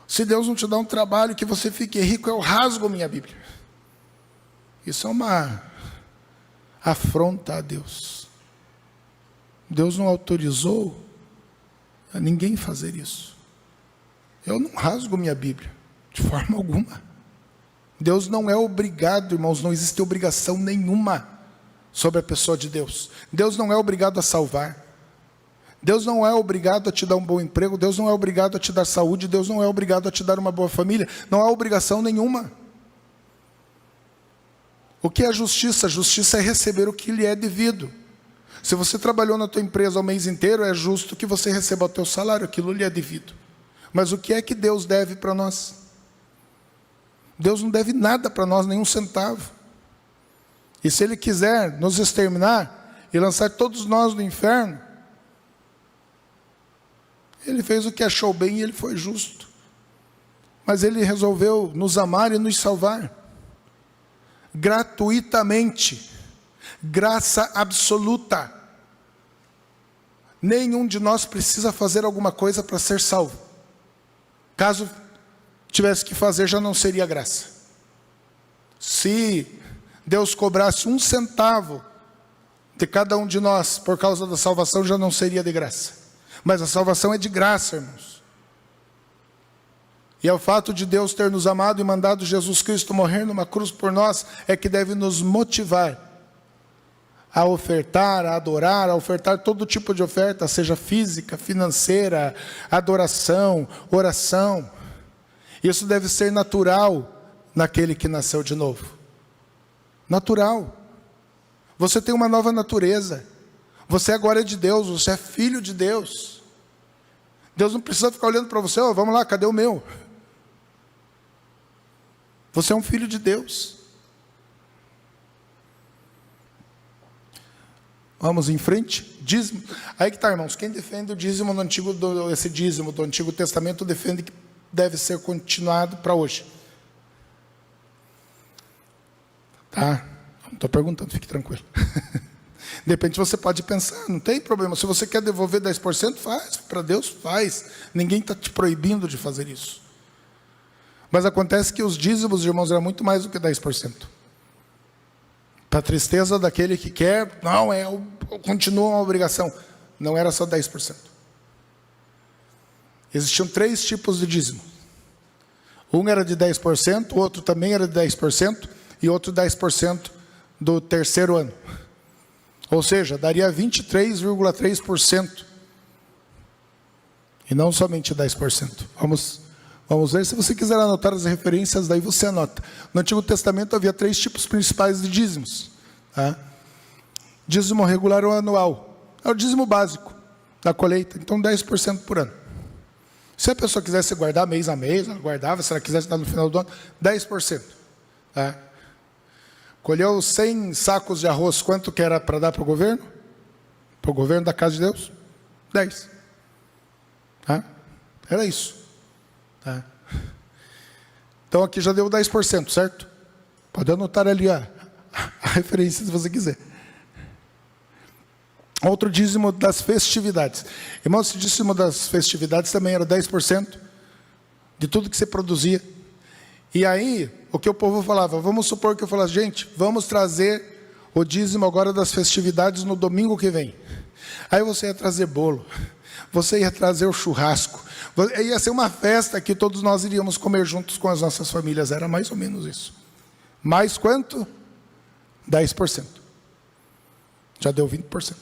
se Deus não te dá um trabalho que você fique rico, eu rasgo minha Bíblia. Isso é uma afronta a Deus. Deus não autorizou a ninguém fazer isso. Eu não rasgo minha Bíblia, de forma alguma. Deus não é obrigado, irmãos, não existe obrigação nenhuma sobre a pessoa de Deus. Deus não é obrigado a salvar. Deus não é obrigado a te dar um bom emprego, Deus não é obrigado a te dar saúde, Deus não é obrigado a te dar uma boa família, não há obrigação nenhuma. O que é justiça? Justiça é receber o que lhe é devido. Se você trabalhou na tua empresa o mês inteiro, é justo que você receba o teu salário, aquilo lhe é devido. Mas o que é que Deus deve para nós? Deus não deve nada para nós, nenhum centavo. E se Ele quiser nos exterminar e lançar todos nós no inferno, Ele fez o que achou bem e Ele foi justo. Mas Ele resolveu nos amar e nos salvar. Gratuitamente. Graça absoluta. Nenhum de nós precisa fazer alguma coisa para ser salvo. Caso tivesse que fazer, já não seria graça. Se Deus cobrasse 1 centavo de cada um de nós por causa da salvação, já não seria de graça. Mas a salvação é de graça, irmãos. E é o fato de Deus ter nos amado e mandado Jesus Cristo morrer numa cruz por nós, é que deve nos motivar a ofertar, a adorar, a ofertar todo tipo de oferta, seja física, financeira, adoração, oração. Isso deve ser natural naquele que nasceu de novo. Natural. Você tem uma nova natureza. Você agora é de Deus, você é filho de Deus. Deus não precisa ficar olhando para você, vamos lá, cadê o meu? Você é um filho de Deus. Vamos em frente. Dízimo. Aí que está, irmãos. Quem defende o dízimo no Antigo, esse dízimo do Antigo Testamento, defende que deve ser continuado para hoje. Tá? Não estou perguntando, fique tranquilo. De repente você pode pensar, não tem problema. Se você quer devolver 10%, faz. Para Deus, faz. Ninguém está te proibindo de fazer isso. Mas acontece que os dízimos, irmãos, eram muito mais do que 10%. Para a tristeza daquele que quer, não, continua uma obrigação. Não era só 10%. Existiam 3 tipos de dízimo. Um era de 10%, o outro também era de 10%, e outro 10% do terceiro ano. Ou seja, daria 23,3%. E não somente 10%. Vamos ver, se você quiser anotar as referências, daí você anota. No Antigo Testamento havia 3 tipos principais de dízimos. Tá? Dízimo regular ou anual. É o dízimo básico da colheita. Então 10% por ano. Se a pessoa quisesse guardar mês a mês, ela guardava. Se ela quisesse dar no final do ano, 10%. Tá? Colheu 100 sacos de arroz, quanto que era para dar para o governo? Para o governo da casa de Deus? 10. Tá? Era isso. Tá? Então aqui já deu 10%, certo? Pode anotar ali a referência se você quiser. Outro dízimo das festividades. Irmãos, esse dízimo das festividades também era 10% de tudo que você produzia. E aí, o que o povo falava? Vamos supor que eu falasse, gente, vamos trazer o dízimo agora das festividades no domingo que vem. Aí você ia trazer bolo, você ia trazer o churrasco, ia ser uma festa que todos nós iríamos comer juntos com as nossas famílias. Era mais ou menos isso. Mais quanto? 10%. Já deu 20%.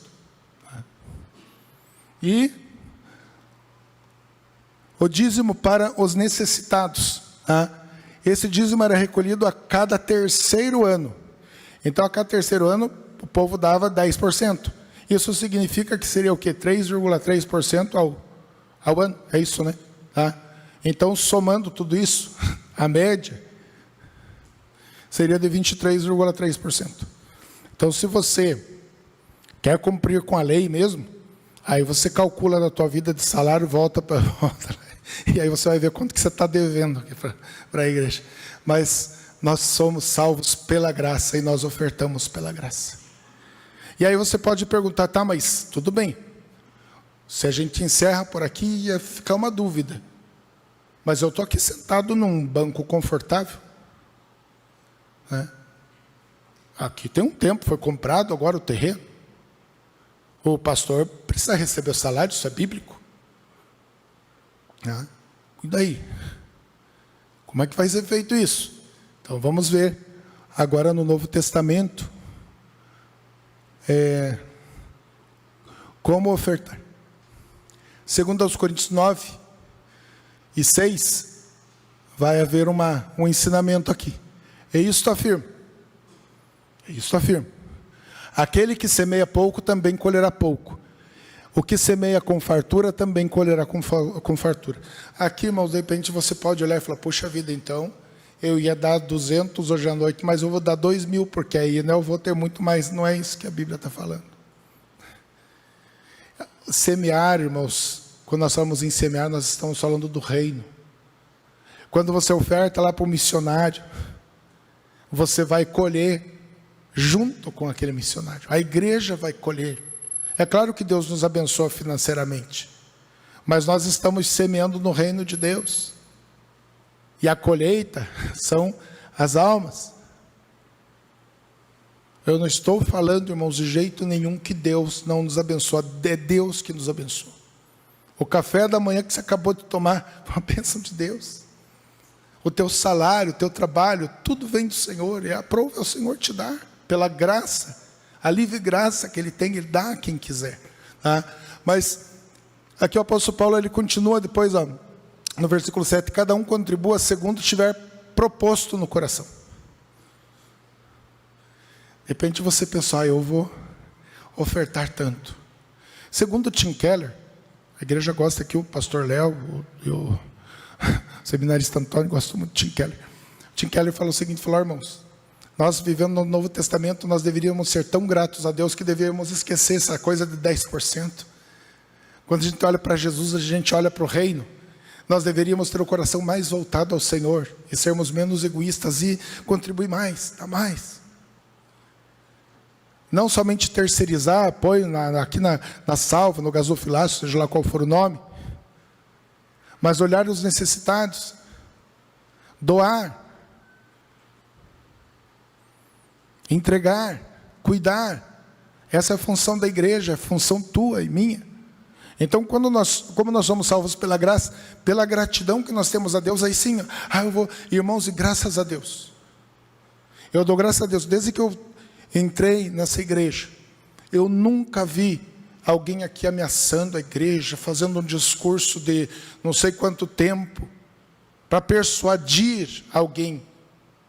E o dízimo para os necessitados. Esse dízimo era recolhido a cada terceiro ano. Então, a cada terceiro ano, o povo dava 10%. Isso significa que seria o quê? 3,3% ao ano. É isso, né? Tá? Então, somando tudo isso, a média seria de 23,3%. Então, se você quer cumprir com a lei mesmo, aí você calcula na tua vida de salário, volta para volta. E aí você vai ver quanto que você está devendo aqui para a igreja. Mas nós somos salvos pela graça e nós ofertamos pela graça. E aí você pode perguntar, tá, mas tudo bem. Se a gente encerra por aqui, ia ficar uma dúvida. Mas eu estou aqui sentado num banco confortável. Né? Aqui tem um tempo, foi comprado agora o terreno. O pastor precisa receber o salário, isso é bíblico. E daí? Como é que vai ser feito isso? Então vamos ver agora no Novo Testamento como ofertar. Segundo aos Coríntios 9 e 6, vai haver um ensinamento aqui. E isso afirma. Aquele que semeia pouco também colherá pouco. O que semeia com fartura também colherá com fartura. Aqui, irmãos, de repente você pode olhar e falar, puxa vida, então, eu ia dar 200 hoje à noite, mas eu vou dar 2.000, porque aí, né, eu vou ter muito mais. Não é isso que a Bíblia está falando. Semear, irmãos, quando nós falamos em semear, nós estamos falando do reino. Quando você oferta lá para o missionário, você vai colher junto com aquele missionário. A igreja vai colher. É claro que Deus nos abençoa financeiramente, mas nós estamos semeando no reino de Deus. E a colheita são as almas. Eu não estou falando, irmãos, de jeito nenhum que Deus não nos abençoa. É Deus que nos abençoa. O café da manhã que você acabou de tomar foi uma bênção de Deus. O teu salário, o teu trabalho, tudo vem do Senhor. E aprova o Senhor te dar, pela graça, a livre graça que Ele tem, Ele dá a quem quiser. Tá? Mas aqui o apóstolo Paulo, ele continua depois, ó, no versículo 7, cada um contribua segundo tiver proposto no coração. De repente você pensa, eu vou ofertar tanto. Segundo Tim Keller, a igreja gosta aqui, o pastor Léo e o seminarista Antônio gostam muito de Tim Keller. Tim Keller falou o seguinte, falou, irmãos, nós vivendo no Novo Testamento, nós deveríamos ser tão gratos a Deus que deveríamos esquecer essa coisa de 10%. Quando a gente olha para Jesus, a gente olha para o reino. Nós deveríamos ter o coração mais voltado ao Senhor e sermos menos egoístas e contribuir mais, dar mais. Não somente terceirizar apoio aqui na salva, no gasofilácio, seja lá qual for o nome, mas olhar os necessitados, doar, entregar, cuidar. Essa é a função da igreja, é a função tua e minha. Então, como nós somos salvos pela graça, pela gratidão que nós temos a Deus, aí sim, irmãos, e graças a Deus. Eu dou graças a Deus, desde que eu entrei nessa igreja, eu nunca vi alguém aqui ameaçando a igreja, fazendo um discurso de não sei quanto tempo, para persuadir alguém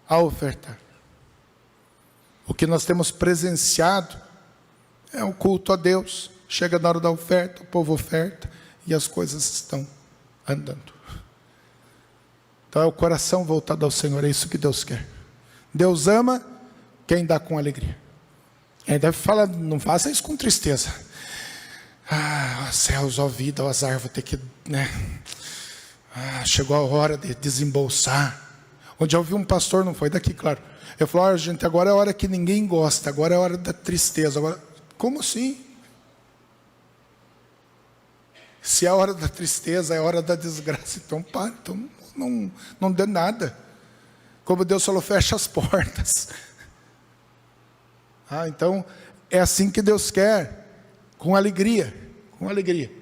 a ofertar. O que nós temos presenciado é um culto a Deus. Chega na hora da oferta, o povo oferta e as coisas estão andando. Então é o coração voltado ao Senhor, é isso que Deus quer. Deus ama quem dá com alegria. Ele deve falar, não faça isso com tristeza. Céus, ó vida, ó azar, vou ter que, né? Chegou a hora de desembolsar. Onde eu ouvi um pastor, não foi daqui, claro. Ele falou, gente, agora é a hora que ninguém gosta, agora é a hora da tristeza. Agora, como assim? Se é a hora da tristeza, é a hora da desgraça, então para, então não dê nada. Como Deus falou, fecha as portas. Então, é assim que Deus quer, com alegria, com alegria.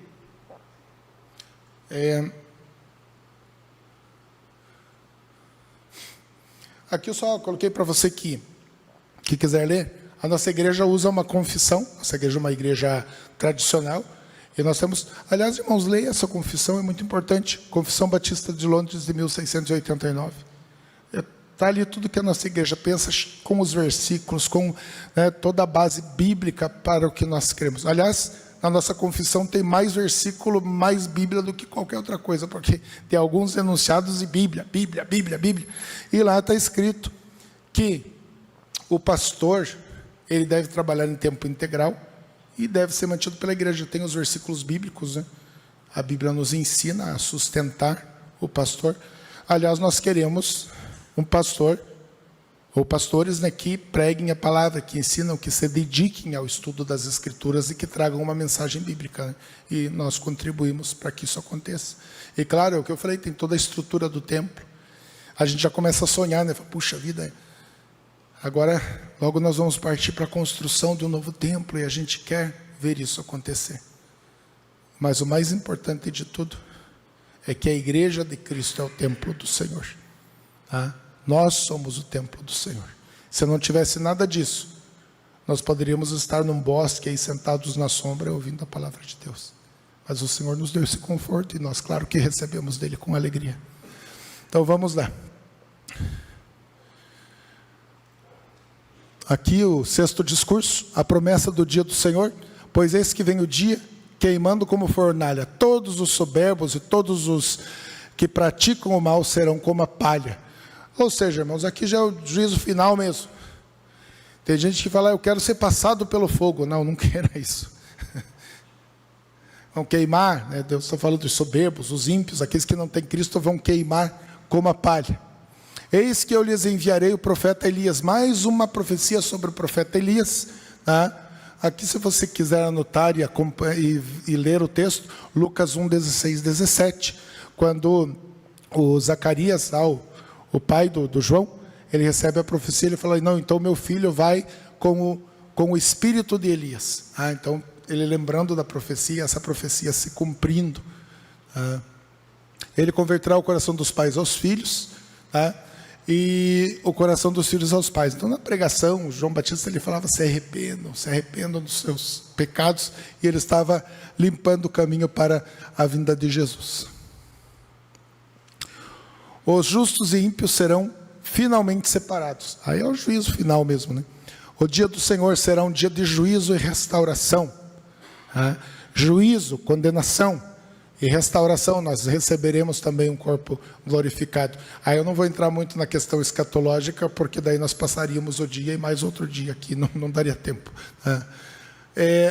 Aqui eu só coloquei para você que quiser ler, a nossa igreja usa uma confissão, nossa igreja é uma igreja tradicional, e nós temos, aliás, irmãos, leia essa confissão, é muito importante, Confissão Batista de Londres de 1689. Está ali tudo que a nossa igreja pensa, com os versículos, com, né, toda a base bíblica para o que nós cremos. Aliás, na nossa confissão tem mais versículo, mais Bíblia do que qualquer outra coisa, porque tem alguns enunciados de Bíblia. E lá está escrito que o pastor, ele deve trabalhar em tempo integral e deve ser mantido pela igreja. Tem os versículos bíblicos, né? A Bíblia nos ensina a sustentar o pastor. Aliás, nós queremos um pastor, ou pastores, né, que preguem a palavra, que ensinam, que se dediquem ao estudo das Escrituras e que tragam uma mensagem bíblica, né? E nós contribuímos para que isso aconteça. E claro, é o que eu falei, tem toda a estrutura do templo. A gente já começa a sonhar, né? Puxa vida, agora logo nós vamos partir para a construção de um novo templo e a gente quer ver isso acontecer. Mas o mais importante de tudo é que a igreja de Cristo é o templo do Senhor. Nós somos o templo do Senhor. Se não tivesse nada disso, nós poderíamos estar num bosque aí sentados na sombra ouvindo a palavra de Deus. Mas o Senhor nos deu esse conforto e nós, claro que recebemos dele com alegria. Então vamos lá. aqui o sexto discurso, a promessa do dia do Senhor, pois eis que vem o dia, queimando como fornalha, todos os soberbos e todos os que praticam o mal serão como a palha. Ou seja, irmãos, aqui já é o juízo final mesmo. Tem gente que fala, eu quero ser passado pelo fogo. Não, não quero isso. Vão queimar, né? Deus está falando dos soberbos, os ímpios, aqueles que não têm Cristo vão queimar como a palha. Eis que eu lhes enviarei o profeta Elias. Mais uma profecia sobre o profeta Elias. Tá? Aqui, se você quiser anotar e ler o texto, Lucas 1, 16, 17. Quando o Zacarias, o pai do João, ele recebe a profecia, ele fala, não, então meu filho vai com o espírito de Elias. Então, ele lembrando da profecia, essa profecia se cumprindo. Ele converterá o coração dos pais aos filhos, e o coração dos filhos aos pais. Então, na pregação, João Batista ele falava, se arrependam dos seus pecados, e ele estava limpando o caminho para a vinda de Jesus. Os justos e ímpios serão finalmente separados. Aí é o juízo final mesmo, né? O dia do Senhor será um dia de juízo e restauração. Juízo, condenação e restauração. Nós receberemos também um corpo glorificado. Aí eu não vou entrar muito na questão escatológica, porque daí nós passaríamos o dia e mais outro dia aqui, não daria tempo.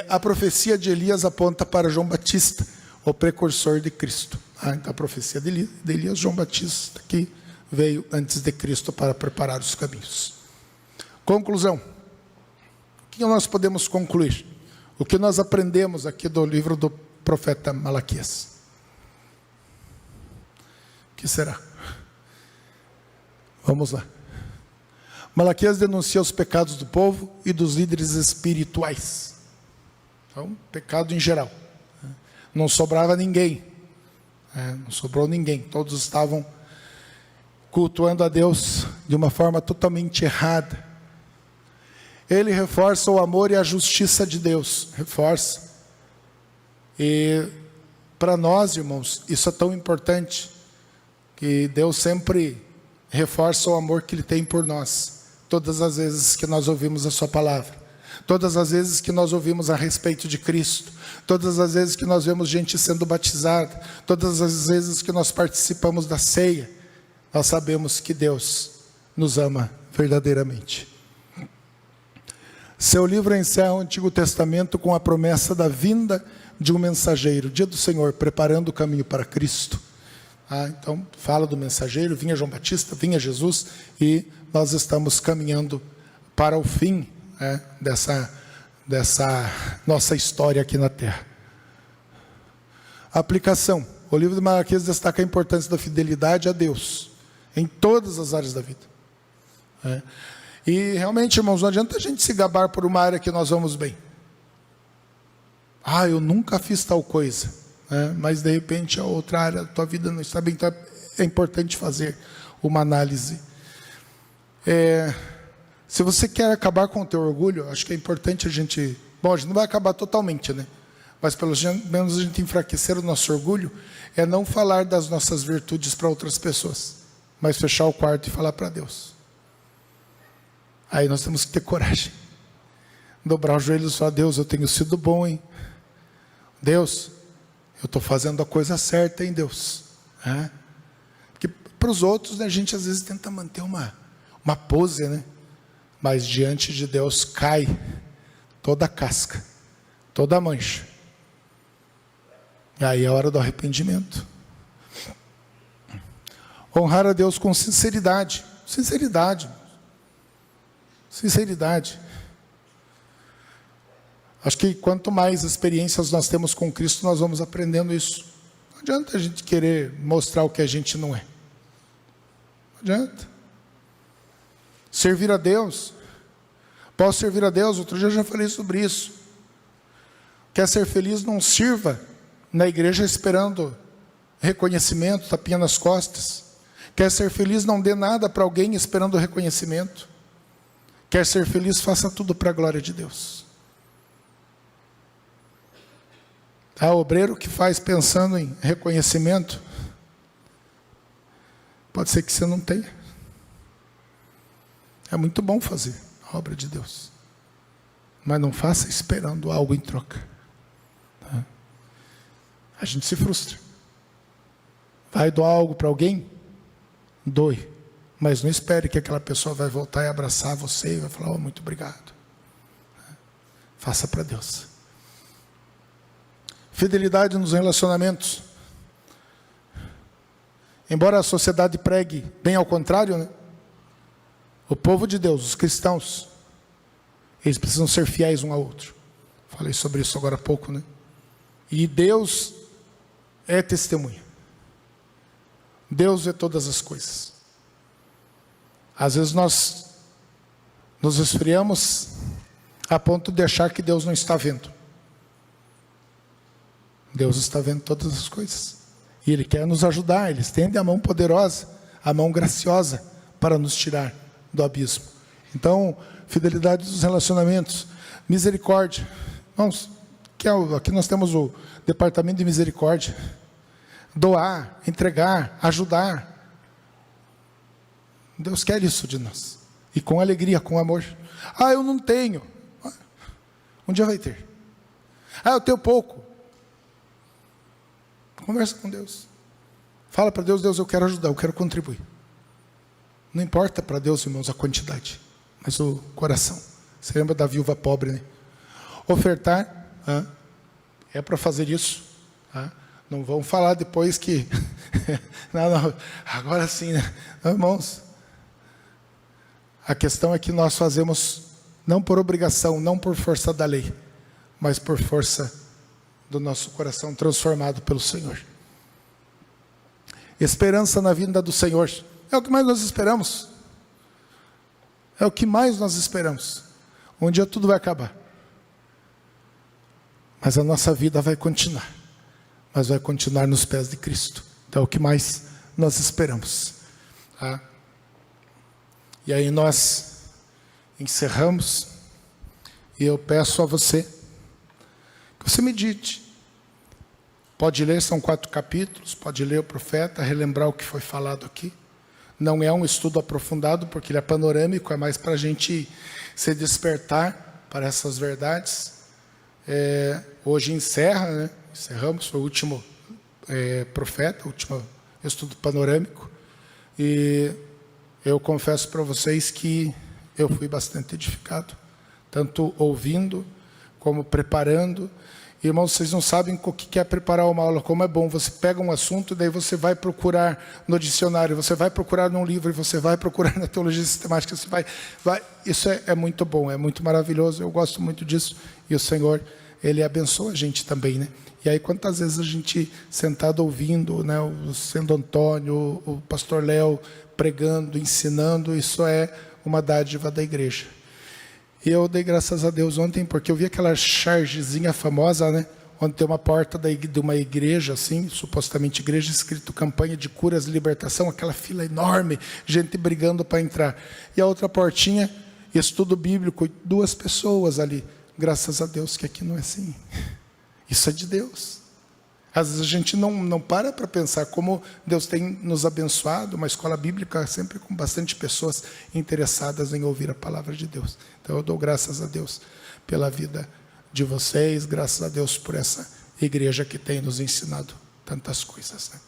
A profecia de Elias aponta para João Batista, o precursor de Cristo. Então a profecia de Elias, João Batista, que veio antes de Cristo para preparar os caminhos. Conclusão. O que nós podemos concluir? O que nós aprendemos aqui do livro do profeta Malaquias? O que será? Vamos lá. Malaquias denuncia os pecados do povo e dos líderes espirituais. Então, pecado em geral. Não sobrava ninguém. Não sobrou ninguém. Todos estavam cultuando a Deus de uma forma totalmente errada. Ele reforça o amor e a justiça de Deus. Reforça. E para nós, irmãos, isso é tão importante, que Deus sempre reforça o amor que Ele tem por nós, todas as vezes que nós ouvimos a sua palavra, todas as vezes que nós ouvimos a respeito de Cristo, todas as vezes que nós vemos gente sendo batizada, todas as vezes que nós participamos da ceia, nós sabemos que Deus nos ama verdadeiramente. Seu livro encerra o Antigo Testamento com a promessa da vinda de um mensageiro, dia do Senhor, preparando o caminho para Cristo. Então, fala do mensageiro, vinha João Batista, vinha Jesus, e nós estamos caminhando para o fim dessa nossa história aqui na Terra. Aplicação. O livro de Malaquias destaca a importância da fidelidade a Deus, em todas as áreas da vida. E realmente, irmãos, não adianta a gente se gabar por uma área que nós vamos bem. Eu nunca fiz tal coisa, mas de repente a outra área da tua vida não está bem. Então é importante fazer uma análise. Se você quer acabar com o teu orgulho, acho que é importante a gente não vai acabar totalmente, né? Mas pelo menos a gente enfraquecer o nosso orgulho, é não falar das nossas virtudes para outras pessoas, mas fechar o quarto e falar para Deus. Aí nós temos que ter coragem, dobrar os joelhos e falar, Deus, eu tenho sido bom, hein? Deus, eu estou fazendo a coisa certa, hein, Deus? Porque para os outros, né, a gente às vezes tenta manter uma pose, né? Mas diante de Deus cai toda a casca, toda a mancha. E aí é a hora do arrependimento. Honrar a Deus com sinceridade. Sinceridade. Acho que quanto mais experiências nós temos com Cristo, nós vamos aprendendo isso. Não adianta a gente querer mostrar o que a gente não é. Não adianta. Servir a Deus. Posso servir a Deus? Outro dia eu já falei sobre isso. Quer ser feliz? Não sirva na igreja esperando reconhecimento, tapinha nas costas. Quer ser feliz? Não dê nada para alguém esperando reconhecimento. Quer ser feliz? Faça tudo para a glória de Deus. Obreiro que faz pensando em reconhecimento, pode ser que você não tenha. É muito bom fazer. a obra de Deus. Mas não faça esperando algo em troca. Tá? A gente se frustra. Vai doar algo para alguém? Doe. Mas não espere que aquela pessoa vai voltar e abraçar você e vai falar, muito obrigado. Faça para Deus. Fidelidade nos relacionamentos. Embora a sociedade pregue bem ao contrário, né? O povo de Deus, os cristãos, eles precisam ser fiéis um ao outro. Falei sobre isso agora há pouco, né? E Deus é testemunha. Deus vê todas as coisas. Às vezes nós nos esfriamos a ponto de achar que Deus não está vendo. Deus está vendo todas as coisas. E Ele quer nos ajudar. Ele estende a mão poderosa, a mão graciosa, para nos tirar do abismo. Então, fidelidade dos relacionamentos. Misericórdia. Irmãos, aqui nós temos o departamento de misericórdia. Doar, entregar, ajudar. Deus quer isso de nós. E com alegria, com amor. Eu não tenho. Um dia vai ter. Eu tenho pouco. Conversa com Deus. Fala para Deus, Deus, eu quero ajudar, eu quero contribuir. Não importa para Deus, irmãos, a quantidade, mas o coração. Você lembra da viúva pobre, né? Ofertar, é para fazer isso. Não vão falar depois que... não, agora sim, né? Não, irmãos, a questão é que nós fazemos não por obrigação, não por força da lei, mas por força do nosso coração transformado pelo Senhor. Esperança na vinda do Senhor. É o que mais nós esperamos. É o que mais nós esperamos. Um dia tudo vai acabar. Mas a nossa vida vai continuar. Mas vai continuar nos pés de Cristo. Então é o que mais nós esperamos. Tá? E aí nós encerramos. E eu peço a você que você medite. Pode ler, são 4 capítulos, pode ler o profeta, relembrar o que foi falado aqui. Não é um estudo aprofundado, porque ele é panorâmico, é mais para a gente se despertar para essas verdades. Hoje encerra, né? Encerramos, foi o último profeta, o último estudo panorâmico. E eu confesso para vocês que eu fui bastante edificado, tanto ouvindo como preparando. Irmãos, vocês não sabem o que é preparar uma aula, como é bom. Você pega um assunto e daí você vai procurar no dicionário, você vai procurar num livro, e você vai procurar na teologia sistemática, você vai. Isso é muito bom, é muito maravilhoso, eu gosto muito disso. E o Senhor, Ele abençoa a gente também, né? E aí quantas vezes a gente sentado ouvindo, né, o Sendo Antônio, o pastor Léo pregando, ensinando, isso é uma dádiva da igreja. E eu dei graças a Deus ontem, porque eu vi aquela chargezinha famosa, né? Onde tem uma porta de uma igreja, assim, supostamente igreja, escrito campanha de curas e libertação, aquela fila enorme, gente brigando para entrar. E a outra portinha, estudo bíblico, 2 pessoas ali. Graças a Deus que aqui não é assim. Isso é de Deus. Às vezes a gente não para pensar como Deus tem nos abençoado, uma escola bíblica sempre com bastante pessoas interessadas em ouvir a palavra de Deus. Então eu dou graças a Deus pela vida de vocês, graças a Deus por essa igreja que tem nos ensinado tantas coisas, né?